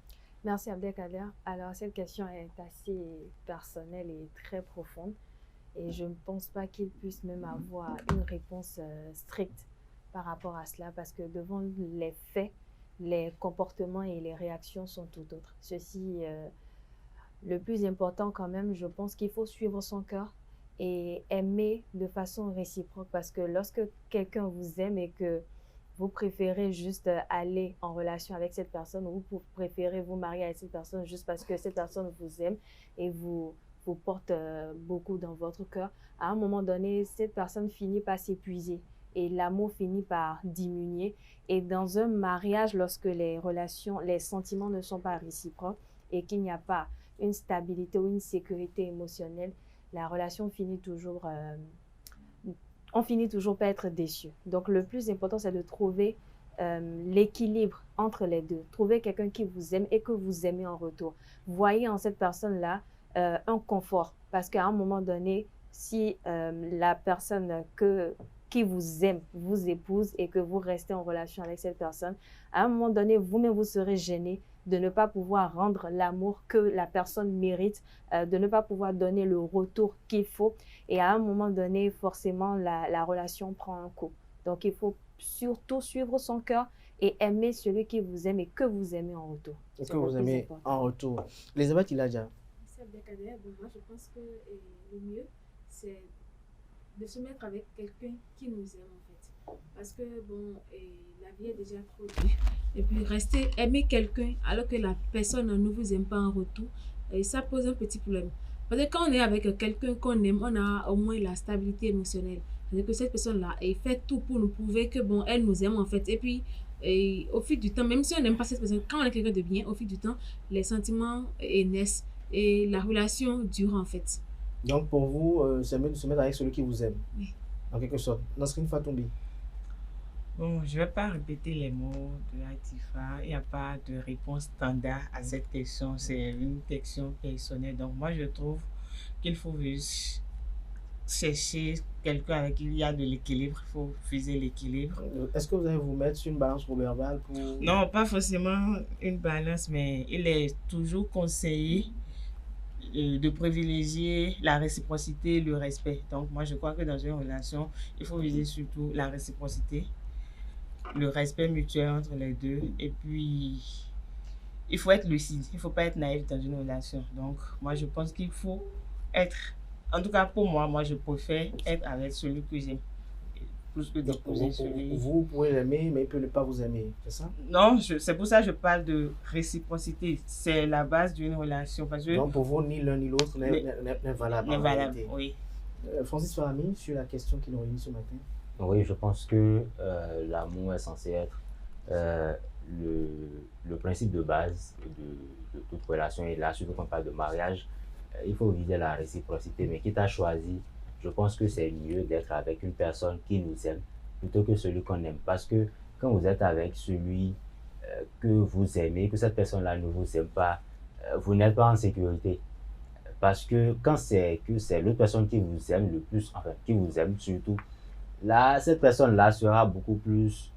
Merci Abdelkader. Alors, cette question est assez personnelle et très profonde. Et je ne pense pas qu'il puisse même avoir une réponse stricte par rapport à cela, parce que devant les faits, les comportements et les réactions sont tout autres. Ceci, le plus important quand même, je pense qu'il faut suivre son cœur et aimer de façon réciproque, parce que lorsque quelqu'un vous aime et que vous préférez juste aller en relation avec cette personne, ou vous préférez vous marier avec cette personne juste parce que cette personne vous aime et vous porte beaucoup dans votre cœur, à un moment donné, cette personne finit par s'épuiser et l'amour finit par diminuer. Et dans un mariage, lorsque les relations, les sentiments ne sont pas réciproques et qu'il n'y a pas une stabilité ou une sécurité émotionnelle, la relation finit toujours, on finit toujours par être déçu. Donc le plus important, c'est de trouver l'équilibre entre les deux. Trouver quelqu'un qui vous aime et que vous aimez en retour. Voyez en cette personne-là un confort, parce qu'à un moment donné, si la personne qui vous aime vous épouse et que vous restez en relation avec cette personne, à un moment donné, vous-même vous serez gêné de ne pas pouvoir rendre l'amour que la personne mérite, de ne pas pouvoir donner le retour qu'il faut, et à un moment donné, forcément, la relation prend un coup. Donc, il faut surtout suivre son cœur et aimer celui qui vous aime et que vous aimez en retour. Et que vous aimez en retour. Elisabeth Iladja. Moi, je pense que le mieux, c'est de se mettre avec quelqu'un qui nous aime, en fait. Parce que, la vie est déjà trop dure. Et puis, aimer quelqu'un alors que la personne ne vous aime pas en retour, et ça pose un petit problème. Parce que quand on est avec quelqu'un qu'on aime, on a au moins la stabilité émotionnelle. C'est-à-dire que cette personne-là, elle fait tout pour nous prouver que, elle nous aime, en fait. Et puis, au fil du temps, même si on n'aime pas cette personne, quand on est quelqu'un de bien, au fil du temps, les sentiments naissent. Et la relation dure, en fait. Donc pour vous, c'est mieux de se mettre avec celui qui vous aime. Oui. En quelque sorte. Nasrine Fatoumbi. Bon, je ne vais pas répéter les mots de Atifa. Il n'y a pas de réponse standard à cette question. C'est une question personnelle. Donc moi, je trouve qu'il faut juste chercher quelqu'un avec qui il y a de l'équilibre. Il faut viser l'équilibre. Est-ce que vous allez vous mettre sur une balance proverbiale pour... Non, pas forcément une balance, mais il est toujours conseillé de privilégier la réciprocité, le respect. Donc moi je crois que dans une relation, il faut viser surtout la réciprocité, le respect mutuel entre les deux, et puis il faut être lucide, il ne faut pas être naïf dans une relation. Donc moi je pense qu'il faut être, en tout cas pour moi je préfère être avec celui que j'aime. Vous pouvez l'aimer, mais il ne peut ne pas vous aimer, c'est ça? Non, c'est pour ça que je parle de réciprocité. C'est la base d'une relation. Parce que donc pour vous, ni l'un ni l'autre n'est valable. N'est valable, oui. Francis Farami, sur la question qui nous réunit ce matin. Oui, je pense que l'amour est censé être le principe de base de toute relation. Et là, surtout quand on parle de mariage, il faut viser la réciprocité. Mais quitte à choisir, je pense que c'est mieux d'être avec une personne qui nous aime plutôt que celui qu'on aime. Parce que quand vous êtes avec celui que vous aimez, que cette personne-là ne vous aime pas, vous n'êtes pas en sécurité. Parce que quand c'est l'autre personne qui vous aime le plus, enfin, qui vous aime surtout, là, cette personne-là sera beaucoup plus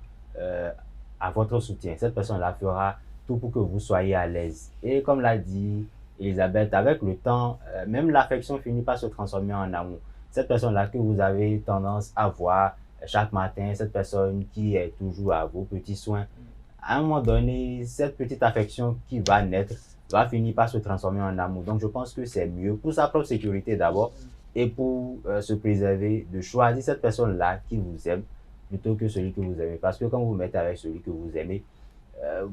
à votre soutien. Cette personne-là fera tout pour que vous soyez à l'aise. Et comme l'a dit Elisabeth, avec le temps, même l'affection finit par se transformer en amour. Cette personne-là que vous avez tendance à voir chaque matin, cette personne qui est toujours à vos petits soins, à un moment donné, cette petite affection qui va naître va finir par se transformer en amour. Donc je pense que c'est mieux pour sa propre sécurité d'abord et pour se préserver de choisir cette personne-là qui vous aime plutôt que celui que vous aimez. Parce que quand vous vous mettez avec celui que vous aimez,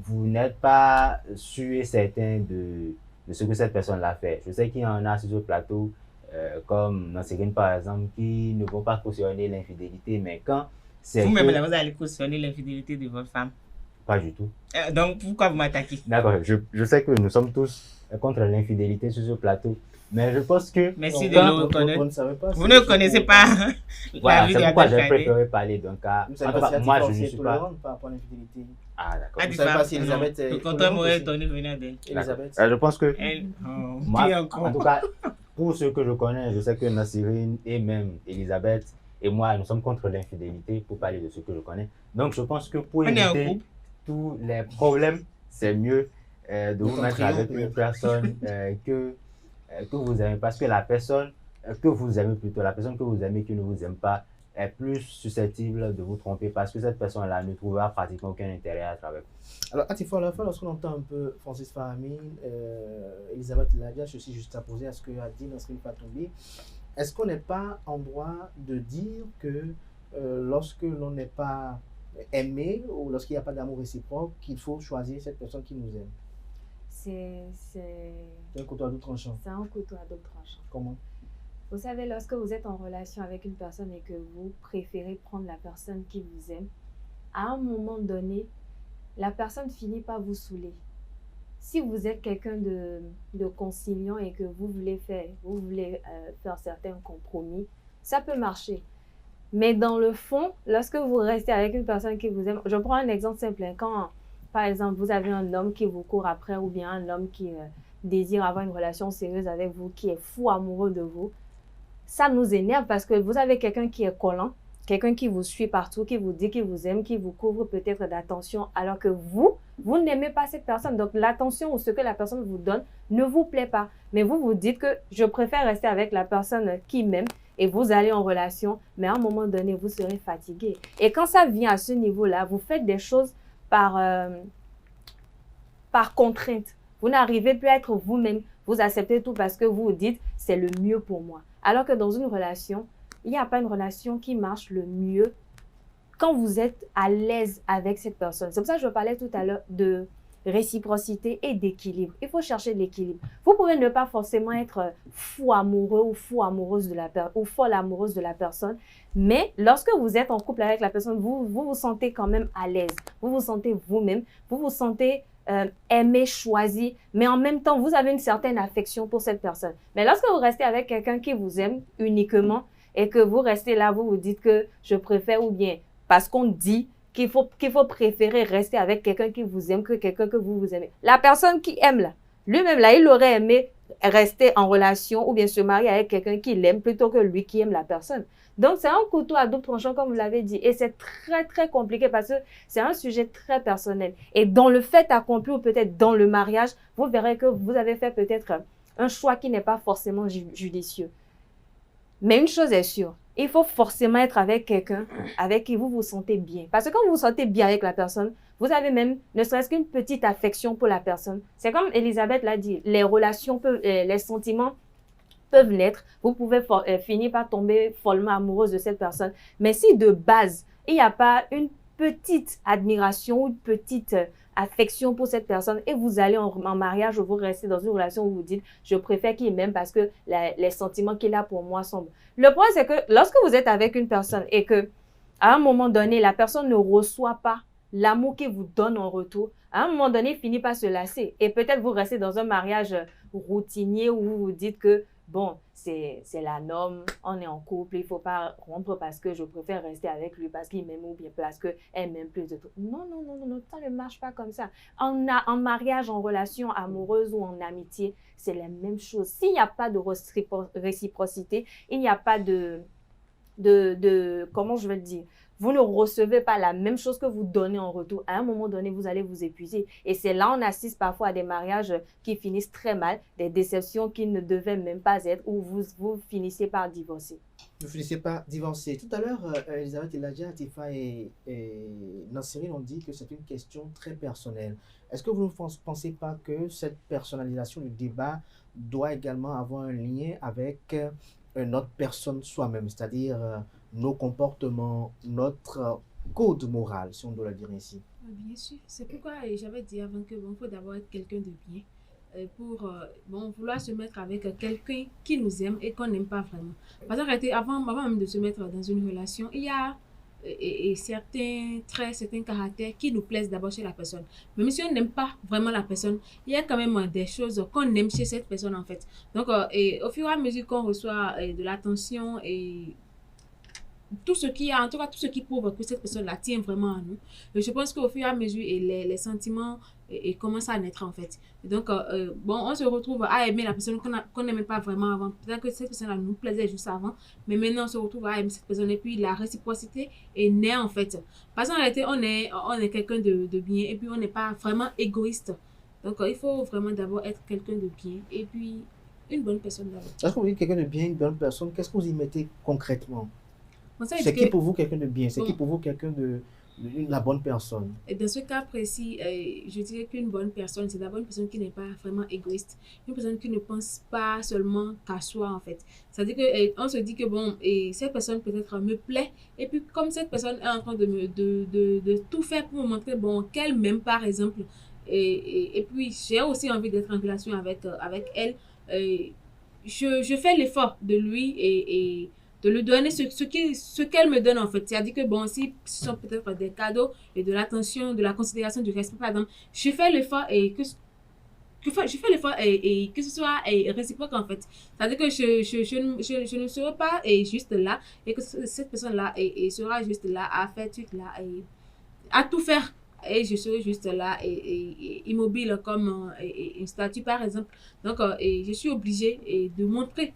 vous n'êtes pas sûr et certain de ce que cette personne-là fait. Je sais qu'il y en a sur ce plateau, comme Nassirine par exemple, qui ne vont pas cautionner l'infidélité, mais quand c'est... Vous-même, vous allez cautionner l'infidélité de votre femme? Pas du tout. Donc, pourquoi vous m'attaquez? D'accord, je sais que nous sommes tous contre l'infidélité sur ce plateau, mais je pense que... Merci de le reconnaître. Vous ne connaissez pas voilà, c'est pourquoi j'ai préféré parler d'un cas... En tout cas, moi, je ne suis pas... par rapport à l'infidélité. Ah, d'accord. Vous ne savez pas si Elisabeth... Le contraire m'aurait étonné venir d'elle. Elisabeth. Je pense que... moi, en tout cas, pour ceux que je connais, je sais que Nassirine et même Elisabeth et moi, nous sommes contre l'infidélité pour parler de ce que je connais. Donc, je pense que pour éviter tous les problèmes, c'est mieux de vous mettre avec une personne que vous aimez. Parce que la personne que vous aimez plutôt, la personne que vous aimez qui ne vous aime pas, est plus susceptible de vous tromper parce que cette personne-là ne trouvera pratiquement aucun intérêt à travers vous. Alors, à Tifo, à la fin, lorsqu'on entend un peu Francis Fahmi, Elisabeth Ladia, je suis juste à poser à ce que a dit Nasrin Fatombi, est-ce qu'on n'est pas en droit de dire que lorsque l'on n'est pas aimé ou lorsqu'il n'y a pas d'amour réciproque, qu'il faut choisir cette personne qui nous aime? C'est un couteau à double tranchant. C'est un couteau à double tranchant. Comment? Vous savez, lorsque vous êtes en relation avec une personne et que vous préférez prendre la personne qui vous aime, à un moment donné, la personne finit par vous saouler. Si vous êtes quelqu'un de conciliant et que vous voulez faire certains compromis, ça peut marcher. Mais dans le fond, lorsque vous restez avec une personne qui vous aime, je prends un exemple simple. Quand, par exemple, vous avez un homme qui vous court après ou bien un homme qui désire avoir une relation sérieuse avec vous, qui est fou amoureux de vous, ça nous énerve parce que vous avez quelqu'un qui est collant, quelqu'un qui vous suit partout, qui vous dit qu'il vous aime, qui vous couvre peut-être d'attention, alors que vous n'aimez pas cette personne. Donc, l'attention ou ce que la personne vous donne ne vous plaît pas. Mais vous vous dites que je préfère rester avec la personne qui m'aime et vous allez en relation, mais à un moment donné, vous serez fatigué. Et quand ça vient à ce niveau-là, vous faites des choses par contrainte. Vous n'arrivez plus à être vous-même. Vous acceptez tout parce que vous vous dites « c'est le mieux pour moi ». Alors que dans une relation, il n'y a pas une relation qui marche le mieux quand vous êtes à l'aise avec cette personne. C'est pour ça que je parlais tout à l'heure de réciprocité et d'équilibre. Il faut chercher l'équilibre. Vous pouvez ne pas forcément être fou amoureux ou fou amoureuse de la personne ou folle amoureuse de la personne, mais lorsque vous êtes en couple avec la personne, vous vous sentez quand même à l'aise. Vous vous sentez vous-même, vous vous sentez aimé, choisi, mais en même temps, vous avez une certaine affection pour cette personne. Mais lorsque vous restez avec quelqu'un qui vous aime uniquement et que vous restez là, vous vous dites que je préfère ou bien parce qu'on dit qu'il faut préférer rester avec quelqu'un qui vous aime que quelqu'un que vous aimez. La personne qui aime là, lui-même là, il aurait aimé rester en relation ou bien se marier avec quelqu'un qui l'aime plutôt que lui qui aime la personne. Donc, c'est un couteau à double tranchant, comme vous l'avez dit. Et c'est très, très compliqué parce que c'est un sujet très personnel. Et dans le fait accompli ou peut-être dans le mariage, vous verrez que vous avez fait peut-être un choix qui n'est pas forcément judicieux. Mais une chose est sûre, il faut forcément être avec quelqu'un avec qui vous vous sentez bien. Parce que quand vous vous sentez bien avec la personne, vous avez même, ne serait-ce qu'une petite affection pour la personne. C'est comme Elisabeth l'a dit, les relations, les sentiments peuvent naître. Vous pouvez finir par tomber follement amoureuse de cette personne. Mais si de base, il n'y a pas une petite admiration ou une petite affection pour cette personne et vous allez en mariage ou vous restez dans une relation où vous dites « je préfère qu'il m'aime parce que les sentiments qu'il a pour moi sont bons ». Le point, c'est que lorsque vous êtes avec une personne et que à un moment donné, la personne ne reçoit pas l'amour qu'il vous donne en retour, à un moment donné, il finit par se lasser. Et peut-être vous restez dans un mariage routinier où vous vous dites que bon, c'est la norme, on est en couple, il ne faut pas rompre parce que je préfère rester avec lui parce qu'il m'aime ou bien parce qu'elle m'aime plus de tout. Non, ça ne marche pas comme ça. En mariage, en relation amoureuse ou en amitié, c'est la même chose. S'il n'y a pas de réciprocité, il n'y a pas comment je vais le dire, vous ne recevez pas la même chose que vous donnez en retour, à un moment donné, vous allez vous épuiser. Et c'est là on assiste parfois à des mariages qui finissent très mal, des déceptions qui ne devaient même pas être, où vous finissez par divorcer. Vous finissez par divorcer. Tout à l'heure, Elisabeth Eladja, Tifa et Nassirine ont dit que c'est une question très personnelle. Est-ce que vous ne pensez pas que cette personnalisation du débat doit également avoir un lien avec notre personne soi-même, c'est-à-dire nos comportements, notre code moral, si on doit le dire ainsi? Bien sûr, c'est pourquoi j'avais dit avant que bon, faut d'abord être quelqu'un de bien pour bon, vouloir se mettre avec quelqu'un qui nous aime et qu'on n'aime pas vraiment. Parce qu'en avant même de se mettre dans une relation, il y a certains traits, certains caractères qui nous plaisent d'abord chez la personne. Même si on n'aime pas vraiment la personne, il y a quand même des choses qu'on aime chez cette personne en fait. Donc, au fur et à mesure qu'on reçoit de l'attention et tout ce qui en tout cas tout ce qui prouve que cette personne la tient vraiment à nous, je pense qu'au fur et à mesure les sentiments commencent à naître en fait. Et donc bon, on se retrouve à aimer la personne qu'on n'aimait pas vraiment avant. Peut-être que cette personne nous plaisait juste avant, mais maintenant on se retrouve à aimer cette personne et puis la réciprocité est née en fait. Parce qu'en réalité on est quelqu'un de bien et puis on n'est pas vraiment égoïste. Donc il faut vraiment d'abord être quelqu'un de bien et puis une bonne personne d'abord. Est-ce que vous dites quelqu'un de bien, une bonne personne, qu'est-ce que vous y mettez concrètement? C'est qui pour vous quelqu'un de bien? C'est qui pour vous quelqu'un de la bonne personne? Et dans ce cas précis, je dirais qu'une bonne personne, c'est d'abord une personne qui n'est pas vraiment égoïste. Une personne qui ne pense pas seulement qu'à soi, en fait. C'est-à-dire qu'on se dit que, bon, et cette personne peut-être me plaît. Et puis, comme cette personne est en train de tout faire pour me montrer, bon, qu'elle m'aime, par exemple. Et puis, j'ai aussi envie d'être en relation avec elle. Je fais l'effort de lui et de lui donner ce qu'elle me donne en fait. C'est-à-dire que bon, si ce sont peut-être des cadeaux et de l'attention, de la considération, du respect, par exemple, je fais l'effort et que ce soit réciproque en fait. C'est-à-dire que je ne serai pas juste là et que cette personne-là sera juste là à faire tout là et à tout faire. Et je serai juste là et immobile comme une statue par exemple. Donc je suis obligée de montrer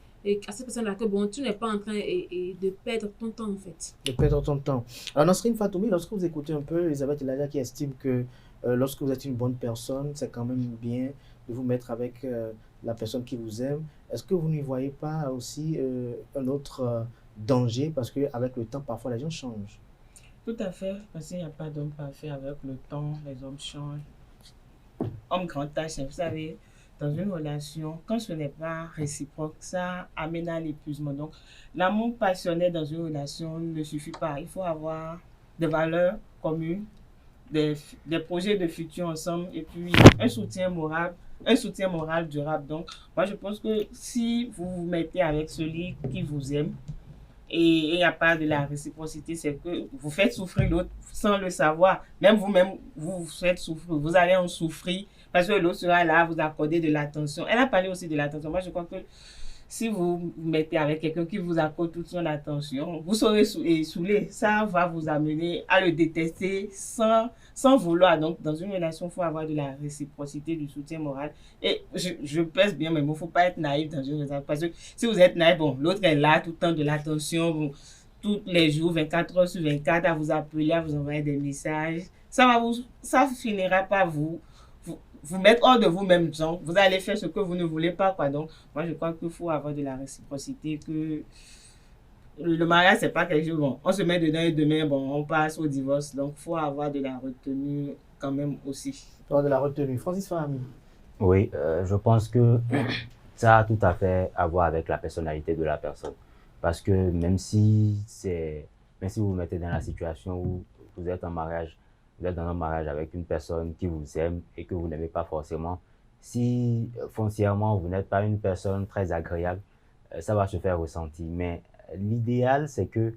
à cette personne-là que bon, tu n'es pas en train de perdre ton temps en fait. De perdre ton temps. Alors Nasrine Fatoumi, lorsque vous écoutez un peu Elisabeth Eladja qui estime que lorsque vous êtes une bonne personne, c'est quand même bien de vous mettre avec la personne qui vous aime. Est-ce que vous n'y voyez pas aussi un autre danger parce qu'avec le temps, parfois les gens changent? Tout à fait, parce qu'il n'y a pas d'homme parfait. Avec le temps, les hommes changent. Homme grand âge, vous savez, dans une relation, quand ce n'est pas réciproque, ça amène à l'épuisement. Donc, l'amour passionné dans une relation ne suffit pas. Il faut avoir des valeurs communes, des projets de futur ensemble et puis un soutien moral durable. Donc, moi, je pense que si vous vous mettez avec celui qui vous aime, et il n'y a pas de la réciprocité, c'est que vous faites souffrir l'autre sans le savoir. Même vous-même, vous faites souffrir, vous allez en souffrir parce que l'autre sera là à vous accorder de l'attention. Elle a parlé aussi de l'attention. Moi, je crois que si vous vous mettez avec quelqu'un qui vous accorde toute son attention, vous serez saoulé. Ça va vous amener à le détester sans vouloir. Donc, dans une relation, il faut avoir de la réciprocité, du soutien moral. Et je pèse bien, mais il ne faut pas être naïf dans une relation. Parce que si vous êtes naïf, bon, l'autre est là tout le temps de l'attention, bon, tous les jours, 24 heures sur 24, à vous appeler, à vous envoyer des messages. Ça finira par vous mettre hors de vous-même. Donc, vous allez faire ce que vous ne voulez pas, quoi. Donc, moi, je crois qu'il faut avoir de la réciprocité, que le mariage, c'est pas quelque chose, bon, on se met dedans et demain, bon, on passe au divorce. Donc, il faut avoir de la retenue quand même aussi. De la retenue. Francis Fahmi. Oui, je pense que ça a tout à fait à voir avec la personnalité de la personne. Parce que même si vous vous mettez dans la situation où vous êtes en mariage, vous êtes dans un mariage avec une personne qui vous aime et que vous n'aimez pas forcément, si foncièrement vous n'êtes pas une personne très agréable, ça va se faire ressentir. Mais l'idéal, c'est que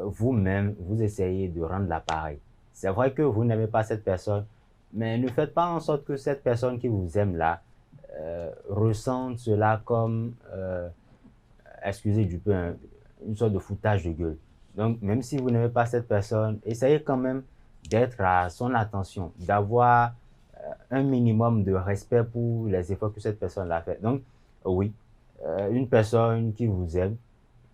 vous-même, vous essayez de rendre l'appareil. C'est vrai que vous n'aimez pas cette personne, mais ne faites pas en sorte que cette personne qui vous aime là ressente cela comme, excusez du peu, une sorte de foutage de gueule. Donc, même si vous n'aimez pas cette personne, essayez quand même d'être à son attention, d'avoir un minimum de respect pour les efforts que cette personne a fait. Donc, oui, une personne qui vous aime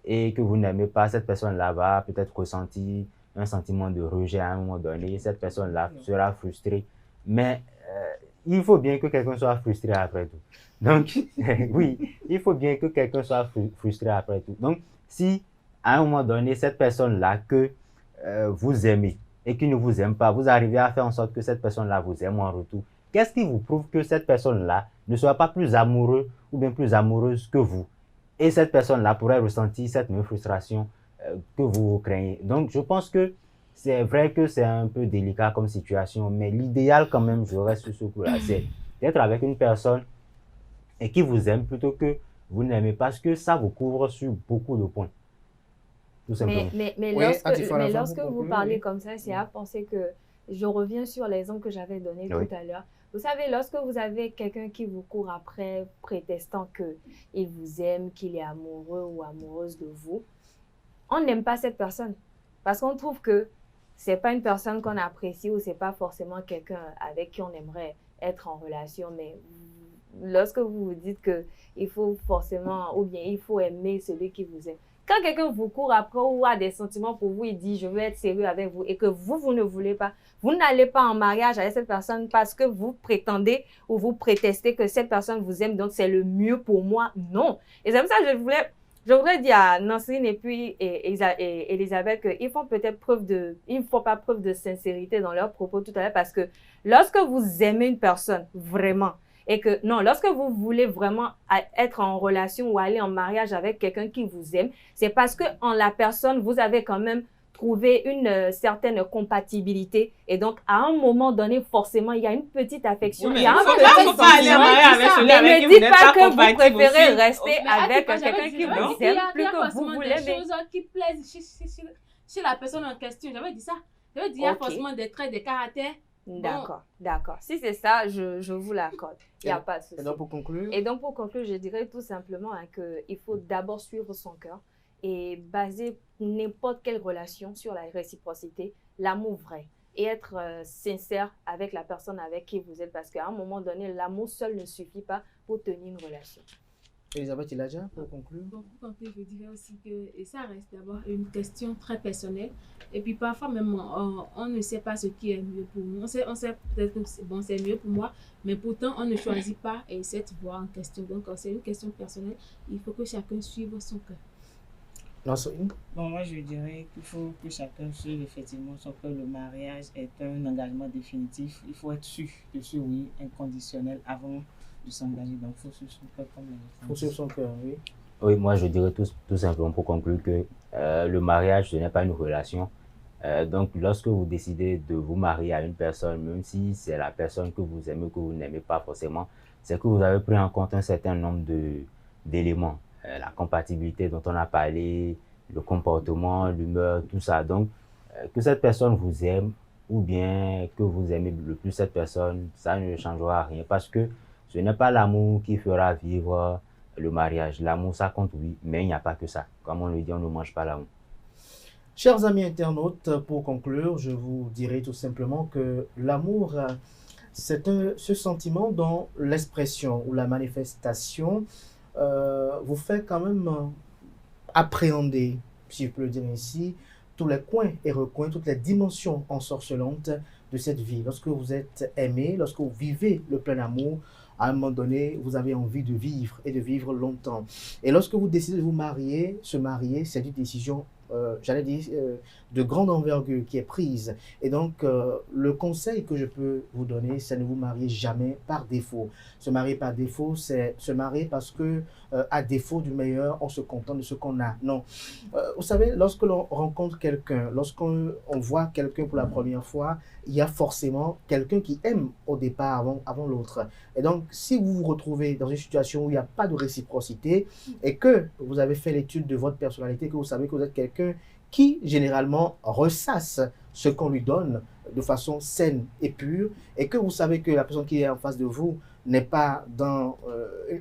et que vous n'aimez pas, cette personne-là va peut-être ressentir un sentiment de rejet à un moment donné. Cette personne-là sera frustrée. Mais il faut bien que quelqu'un soit frustré après tout. Donc, oui, il faut bien que quelqu'un soit frustré après tout. Donc, si à un moment donné, cette personne-là que vous aimez et qui ne vous aime pas, vous arrivez à faire en sorte que cette personne-là vous aime en retour, qu'est-ce qui vous prouve que cette personne-là ne soit pas plus amoureux ou bien plus amoureuse que vous? Et cette personne-là pourrait ressentir cette même frustration que vous craignez. Donc, je pense que c'est vrai que c'est un peu délicat comme situation, mais l'idéal quand même, je reste sur ce coup-là, c'est d'être avec une personne et qui vous aime plutôt que vous n'aimez, parce que ça vous couvre sur beaucoup de points. Tout simplement. Mais lorsque vous parlez comme ça, c'est à penser que je reviens sur l'exemple que j'avais donné tout à l'heure. Vous savez, lorsque vous avez quelqu'un qui vous court après, prétextant qu'il vous aime, qu'il est amoureux ou amoureuse de vous, on n'aime pas cette personne. Parce qu'on trouve que c'est pas une personne qu'on apprécie ou c'est pas forcément quelqu'un avec qui on aimerait être en relation. Mais lorsque vous vous dites qu'il faut forcément, ou bien il faut aimer celui qui vous aime. Quand quelqu'un vous court après ou a des sentiments pour vous, il dit « je veux être sérieux avec vous » et que vous ne voulez pas, vous n'allez pas en mariage avec cette personne parce que vous prétendez ou vous prétestez que cette personne vous aime, donc c'est le mieux pour moi. Non. Et c'est pour ça que je voudrais dire à Nancine et puis Elisabeth qu'ils font peut-être ils ne font pas preuve de sincérité dans leurs propos tout à l'heure, parce que lorsque vous aimez une personne vraiment, et que non, lorsque vous voulez vraiment être en relation ou aller en mariage avec quelqu'un qui vous aime, c'est parce que en la personne, vous avez quand même trouvé une certaine compatibilité. Et donc, à un moment donné, forcément, il y a une petite affection. Oui, il y a un petit sentiment. Mais ne dites pas que vous préférez rester avec quelqu'un qui vous aime plus que vous voulez. Il y a des choses qui plaisent chez la personne en question. J'avais dit ça. J'avais dit, il y a forcément des traits de caractère. D'accord, d'accord. Si c'est ça, je vous l'accorde. Il n'y a pas de souci. Et donc, pour conclure, je dirais tout simplement qu'il faut d'abord suivre son cœur et baser n'importe quelle relation sur la réciprocité, l'amour vrai, et être sincère avec la personne avec qui vous êtes, parce qu'à un moment donné, l'amour seul ne suffit pas pour tenir une relation. Elisabeth Iladja, pour conclure. Pour conclure, je dirais aussi que ça reste d'abord une question très personnelle. Et puis parfois même, on ne sait pas ce qui est mieux pour nous. On sait peut-être que c'est mieux pour moi, mais pourtant, on ne choisit pas cette voie en question. Donc, c'est une question personnelle. Il faut que chacun suive son cœur. Bon, moi, je dirais qu'il faut que chacun suive effectivement son cœur. Le mariage est un engagement définitif. Il faut être sûr de ce oui inconditionnel avant de s'engager. Donc, il faut suivre son cœur comme il faut suivre son cœur, oui. Oui, moi, je dirais tout simplement pour conclure que le mariage, ce n'est pas une relation. Donc, lorsque vous décidez de vous marier à une personne, même si c'est la personne que vous aimez, que vous n'aimez pas forcément, c'est que vous avez pris en compte un certain nombre d'éléments. La compatibilité dont on a parlé, le comportement, l'humeur, tout ça. Donc, que cette personne vous aime ou bien que vous aimez le plus cette personne, ça ne changera rien, parce que ce n'est pas l'amour qui fera vivre le mariage. L'amour, ça compte, oui, mais il n'y a pas que ça. Comme on le dit, on ne mange pas l'amour. Chers amis internautes, pour conclure, je vous dirai tout simplement que l'amour, c'est ce sentiment dont l'expression ou la manifestation vous fait quand même appréhender, si je peux le dire ainsi, tous les coins et recoins, toutes les dimensions ensorcelantes de cette vie. Lorsque vous êtes aimé, lorsque vous vivez le plein amour, à un moment donné, vous avez envie de vivre et de vivre longtemps. Et lorsque vous décidez de vous marier, se marier, c'est une décision j'allais dire, de grande envergure qui est prise. Et donc, le conseil que je peux vous donner, c'est ne vous marier jamais par défaut. Se marier par défaut, c'est se marier parce que, à défaut du meilleur, on se contente de ce qu'on a. Non. Vous savez, lorsque l'on rencontre quelqu'un, lorsqu'on voit quelqu'un pour la première fois, il y a forcément quelqu'un qui aime au départ avant l'autre. Et donc, si vous vous retrouvez dans une situation où il n'y a pas de réciprocité et que vous avez fait l'étude de votre personnalité, que vous savez que vous êtes quelqu'un qui, généralement, ressasse ce qu'on lui donne de façon saine et pure, et que vous savez que la personne qui est en face de vous n'est pas dans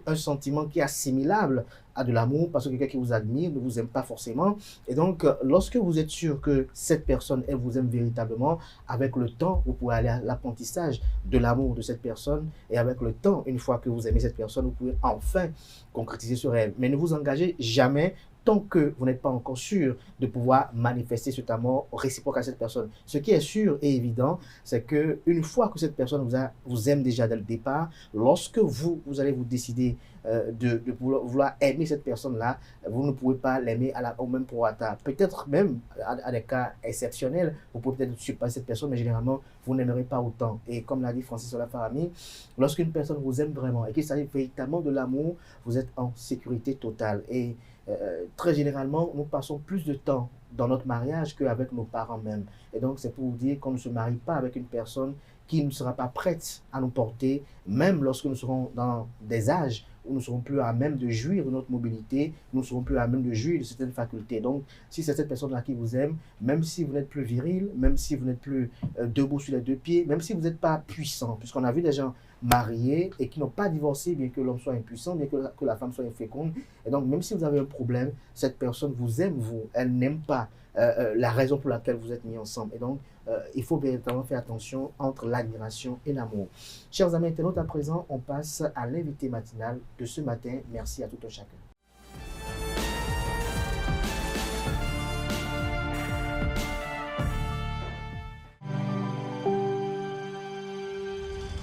un sentiment qui est assimilable à de l'amour, parce que quelqu'un qui vous admire ne vous aime pas forcément. Et donc, lorsque vous êtes sûr que cette personne, elle vous aime véritablement, avec le temps, vous pouvez aller à l'apprentissage de l'amour de cette personne, et avec le temps, une fois que vous aimez cette personne, vous pouvez enfin concrétiser sur elle. Mais ne vous engagez jamais tant que vous n'êtes pas encore sûr de pouvoir manifester cet amour réciproque à cette personne. Ce qui est sûr et évident, c'est qu'une fois que cette personne vous aime déjà dès le départ, lorsque vous allez vous décider de vouloir aimer cette personne-là, vous ne pouvez pas l'aimer au même prorata. Peut-être même, à des cas exceptionnels, vous pouvez peut-être surpasser cette personne, mais généralement, vous n'aimerez pas autant. Et comme l'a dit Francis Olafarami, lorsqu'une personne vous aime vraiment et qu'il s'agit véritablement de l'amour, vous êtes en sécurité totale. Et très généralement, nous passons plus de temps dans notre mariage qu'avec nos parents même. Et donc, c'est pour vous dire qu'on ne se marie pas avec une personne qui ne sera pas prête à nous porter, même lorsque nous serons dans des âges où nous ne serons plus à même de jouir de notre mobilité, nous ne serons plus à même de jouir de certaines facultés. Donc, si c'est cette personne-là qui vous aime, même si vous n'êtes plus viril, même si vous n'êtes plus debout sur les deux pieds, même si vous n'êtes pas puissant, puisqu'on a vu des gens mariés et qui n'ont pas divorcé, bien que l'homme soit impuissant, bien que la femme soit inféconde. Et donc, même si vous avez un problème, cette personne vous aime, vous. Elle n'aime pas la raison pour laquelle vous êtes mis ensemble. Et donc, il faut véritablement faire attention entre l'admiration et l'amour. Chers amis internautes, à présent, on passe à l'invité matinal de ce matin. Merci à tout un chacun.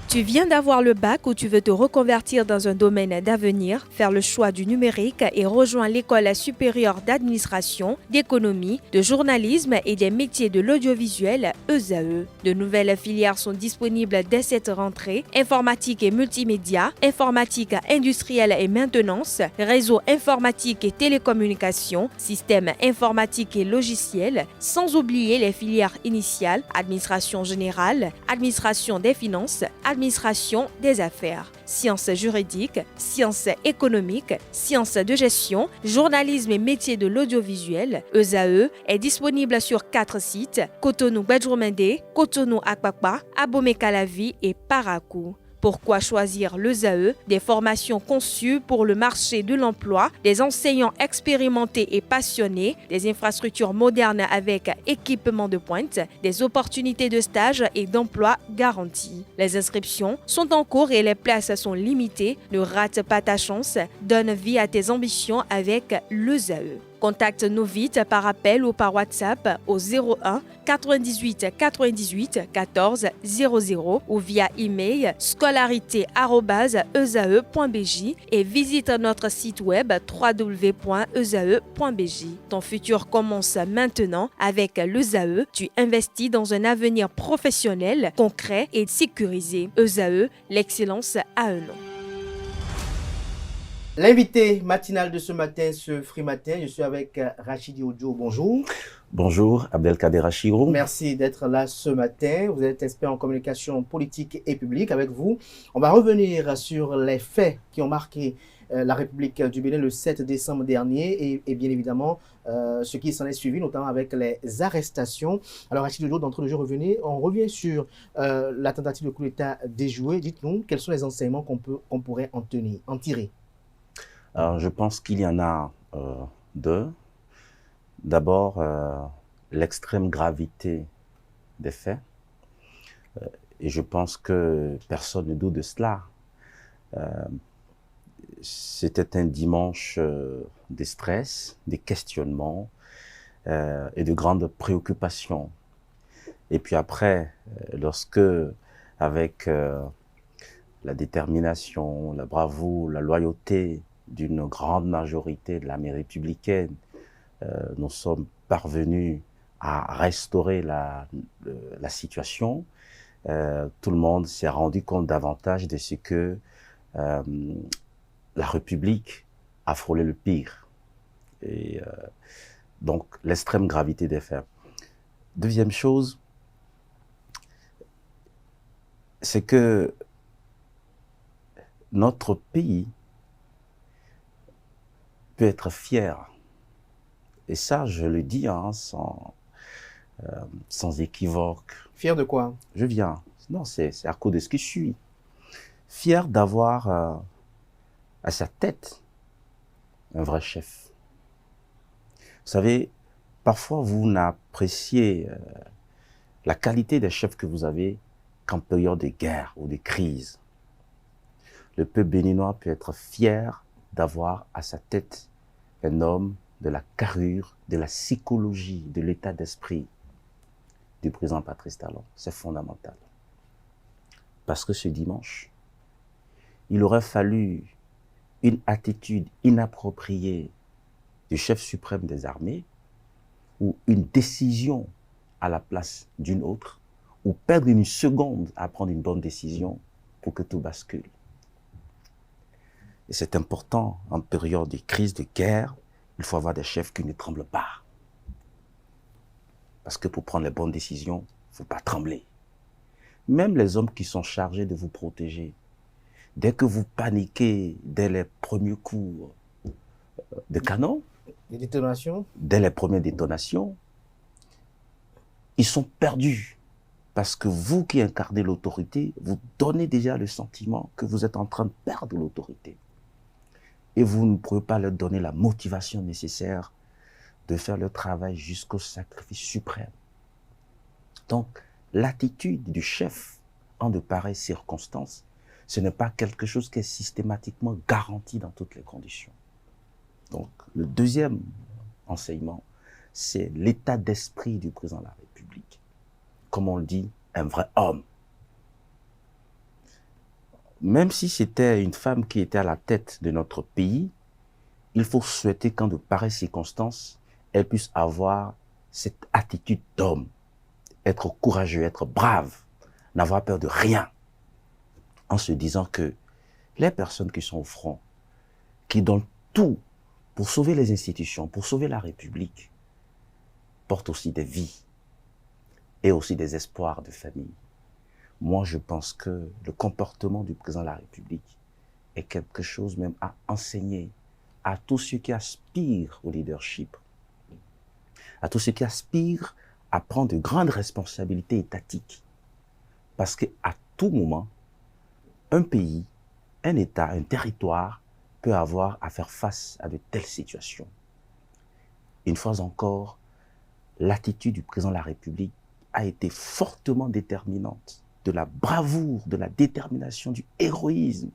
Tu viens d'avoir le bac ou tu veux te reconvertir dans un domaine d'avenir, faire le choix du numérique et rejoindre l'école supérieure d'administration, d'économie, de journalisme et des métiers de l'audiovisuel ESAE. De nouvelles filières sont disponibles dès cette rentrée: informatique et multimédia, informatique industrielle et maintenance, réseau informatique et télécommunications, système informatique et logiciel, sans oublier les filières initiales: administration générale, administration des finances, administration des affaires, sciences juridiques, sciences économiques, sciences de gestion, journalisme et métiers de l'audiovisuel. ESAE est disponible sur 4 sites: Cotonou-Badjoumendé, Cotonou-Akpakpa, Abomey-Calavi et Parakou. Pourquoi choisir l'ESAE? Des formations conçues pour le marché de l'emploi, des enseignants expérimentés et passionnés, des infrastructures modernes avec équipement de pointe, des opportunités de stage et d'emploi garanties. Les inscriptions sont en cours et les places sont limitées. Ne rate pas ta chance. Donne vie à tes ambitions avec l'ESAE. Contacte-nous vite par appel ou par WhatsApp au 01 98 98 14 00 ou via email scolarité@esae.bj et visite notre site web www.esae.bj. Ton futur commence maintenant avec l'ESAE. Tu investis dans un avenir professionnel, concret et sécurisé. ESAE, l'excellence à un nom. L'invité matinal de ce matin, ce Free Matin, je suis avec Rachidi Ojo. Bonjour. Bonjour, Abdelkader Achirou. Merci d'être là ce matin. Vous êtes expert en communication politique et publique. Avec vous, on va revenir sur les faits qui ont marqué la République du Bénin le 7 décembre dernier et bien évidemment ce qui s'en est suivi, notamment avec les arrestations. Alors Rachidi Ojo, d'entre le jeu, on revient sur la tentative de coup d'État déjouée. Dites-nous, quels sont les enseignements qu'on pourrait en tirer? Alors, je pense qu'il y en a deux. D'abord, l'extrême gravité des faits. Et je pense que personne ne doute de cela. C'était un dimanche de stress, de questionnements et de grandes préoccupations. Et puis après, lorsque, avec la détermination, la bravoure, la loyauté d'une grande majorité de l'armée républicaine, nous sommes parvenus à restaurer la situation. Tout le monde s'est rendu compte davantage de ce que la République a frôlé le pire. Et donc, l'extrême gravité des faits. Deuxième chose, c'est que notre pays peut être fier. Et ça, je le dis sans équivoque. Fier de quoi? Je viens. Non, c'est à cause de ce que je suis. Fier d'avoir à sa tête un vrai chef. Vous savez, parfois vous n'appréciez la qualité des chefs que vous avez qu'en période de guerre ou de crise. Le peuple béninois peut être fier d'avoir à sa tête un homme de la carrure, de la psychologie, de l'état d'esprit du président Patrice Talon. C'est fondamental. Parce que ce dimanche, il aurait fallu une attitude inappropriée du chef suprême des armées ou une décision à la place d'une autre ou perdre une seconde à prendre une bonne décision pour que tout bascule. Et c'est important, en période de crise, de guerre, il faut avoir des chefs qui ne tremblent pas. Parce que pour prendre les bonnes décisions, il ne faut pas trembler. Même les hommes qui sont chargés de vous protéger, dès que vous paniquez dès les premiers coups de canon, dès les premières détonations, ils sont perdus. Parce que vous qui incarnez l'autorité, vous donnez déjà le sentiment que vous êtes en train de perdre l'autorité. Et vous ne pouvez pas leur donner la motivation nécessaire de faire le travail jusqu'au sacrifice suprême. Donc, l'attitude du chef en de pareilles circonstances, ce n'est pas quelque chose qui est systématiquement garanti dans toutes les conditions. Donc, le deuxième enseignement, c'est l'état d'esprit du président de la République. Comme on le dit, un vrai homme. Même si c'était une femme qui était à la tête de notre pays, il faut souhaiter qu'en de pareilles circonstances, elle puisse avoir cette attitude d'homme, être courageux, être brave, n'avoir peur de rien, en se disant que les personnes qui sont au front, qui donnent tout pour sauver les institutions, pour sauver la République, portent aussi des vies et aussi des espoirs de famille. Moi, je pense que le comportement du président de la République est quelque chose même à enseigner à tous ceux qui aspirent au leadership, à tous ceux qui aspirent à prendre de grandes responsabilités étatiques. Parce qu'à tout moment, un pays, un État, un territoire peut avoir à faire face à de telles situations. Une fois encore, l'attitude du président de la République a été fortement déterminante, de la bravoure, de la détermination, du héroïsme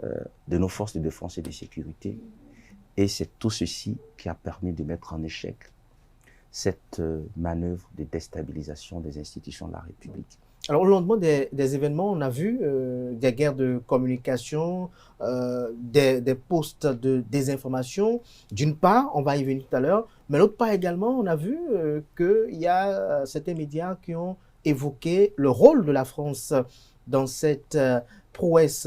de nos forces de défense et de sécurité. Et c'est tout ceci qui a permis de mettre en échec cette manœuvre de déstabilisation des institutions de la République. Alors, au lendemain des événements, on a vu des guerres de communication, des postes de désinformation. D'une part, on va y venir tout à l'heure, mais l'autre part également, on a vu qu'il y a certains médias qui ont évoqué le rôle de la France dans cette prouesse